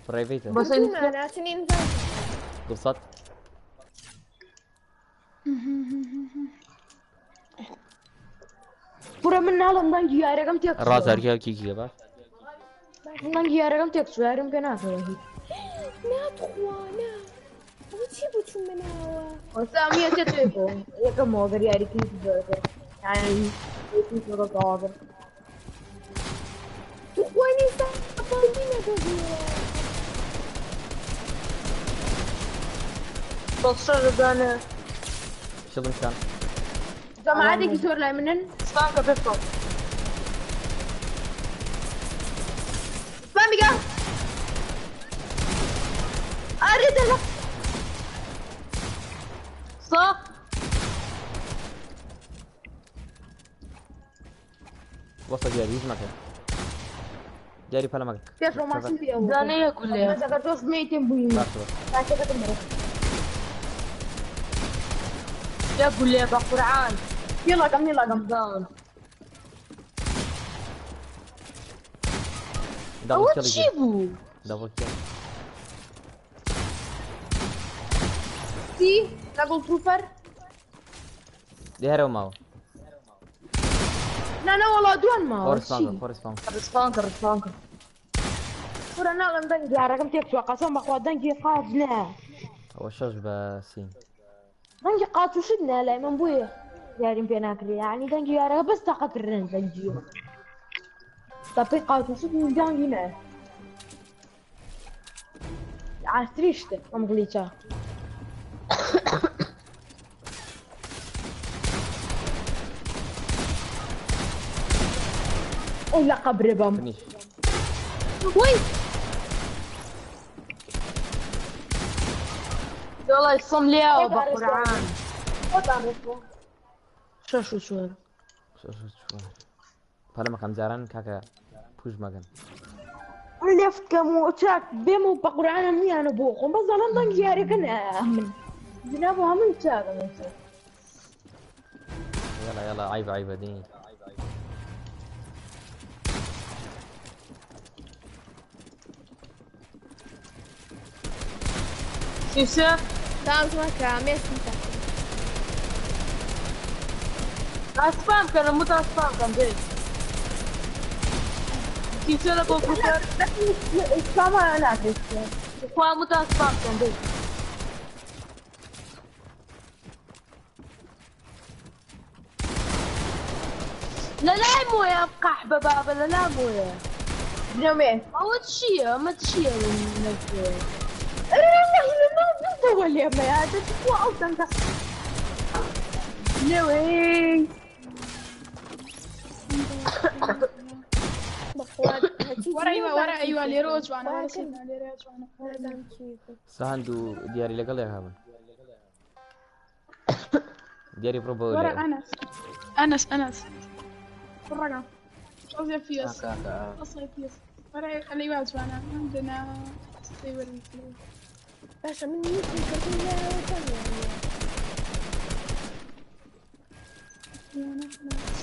برايفيت بس انا سنين فايتة قصت pura من نالم دانجي يا رقم تيك الراس أركيه كيكي بس دەنگی یارەکەم تێک سوارم پێ ناکەوە هیچ ناتخوانا ئەوە چی بوو چوون مناوە وەسامیە تێ توێ بۆ یەکەمەوە گەر یاریکردن یعنی تاواگر تخوانی ساپاڵی نەدەبیێ بەخشە ڕزانە شڵم شان جەماعەتێکی زۆر لای منن سپانکە پێکۆ سپان بگە ئارێ دەڵە صاف وەسە دیاری هیچ مەکە دیاری پەلە مەکە پێش ڕۆماسم پێ زانەیە کولێ ئەگەر تۆ سمێتێن بووین تاکەکەتم بەرە يا قولي يا قرعان يلا قم داون دابل تشيبو دابل كيل سي دبل تروفر دي هرو ماو لا والله دوان ما فور سبانكر ورا نعلم دنجي رقم تكسو قسم بقوا دنجي قادنا هو شوش بسين دنجي قاتو شدنا لا من بويه يارين بيناكلي يعني دنجي يا بس طاقة الرن دنجي طبي قاتو شدنا دنجي معه عاستريشته ام غليتشا ولا قبر بام فينيش وي والله يصم لي بقرعان شو شو پەلە مەکەم جاران کاکە پوش مەگەن لفت كمو تشاك بيمو بقرعان ميانو بوخم بس انا دنجي ياري كنا من جنابو هم تشاك يلا عيبة دي يوسف تعال مكة ميسي اسبام كان مو اسبام كان بيت يوسف لا بوكر اسبام انا ادري هو مو اسبام كان بيت لا مو يا قحبه بابا لا مو يا نومي ما تشيا ما تقول يا ما هذا تقوى أصلاً نوي ورا أيوة ليروج وأنا ورا سيدنا ليروج وأنا ساندو دياري لقل يا هابن دياري بروبو ورا أنس فرقة قصدي فيس قصدي فيس ورا الأيوة وأنا عندنا سيور باشا من يمكن كرتون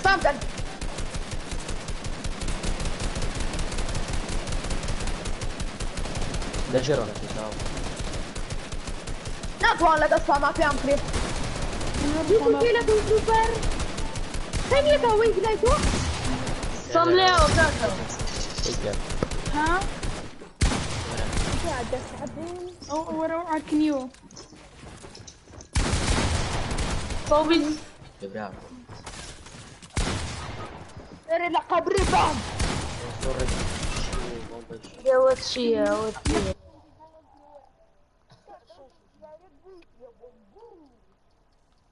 سامبل ده جيرون لا تقول لك أصلا ما في أمكري يقول لي لك سوبر كم يكوي قليتو صملي أو كذا ها أو ورا عكنيو صوبي جبران ترى لا قبري بام يا واتشي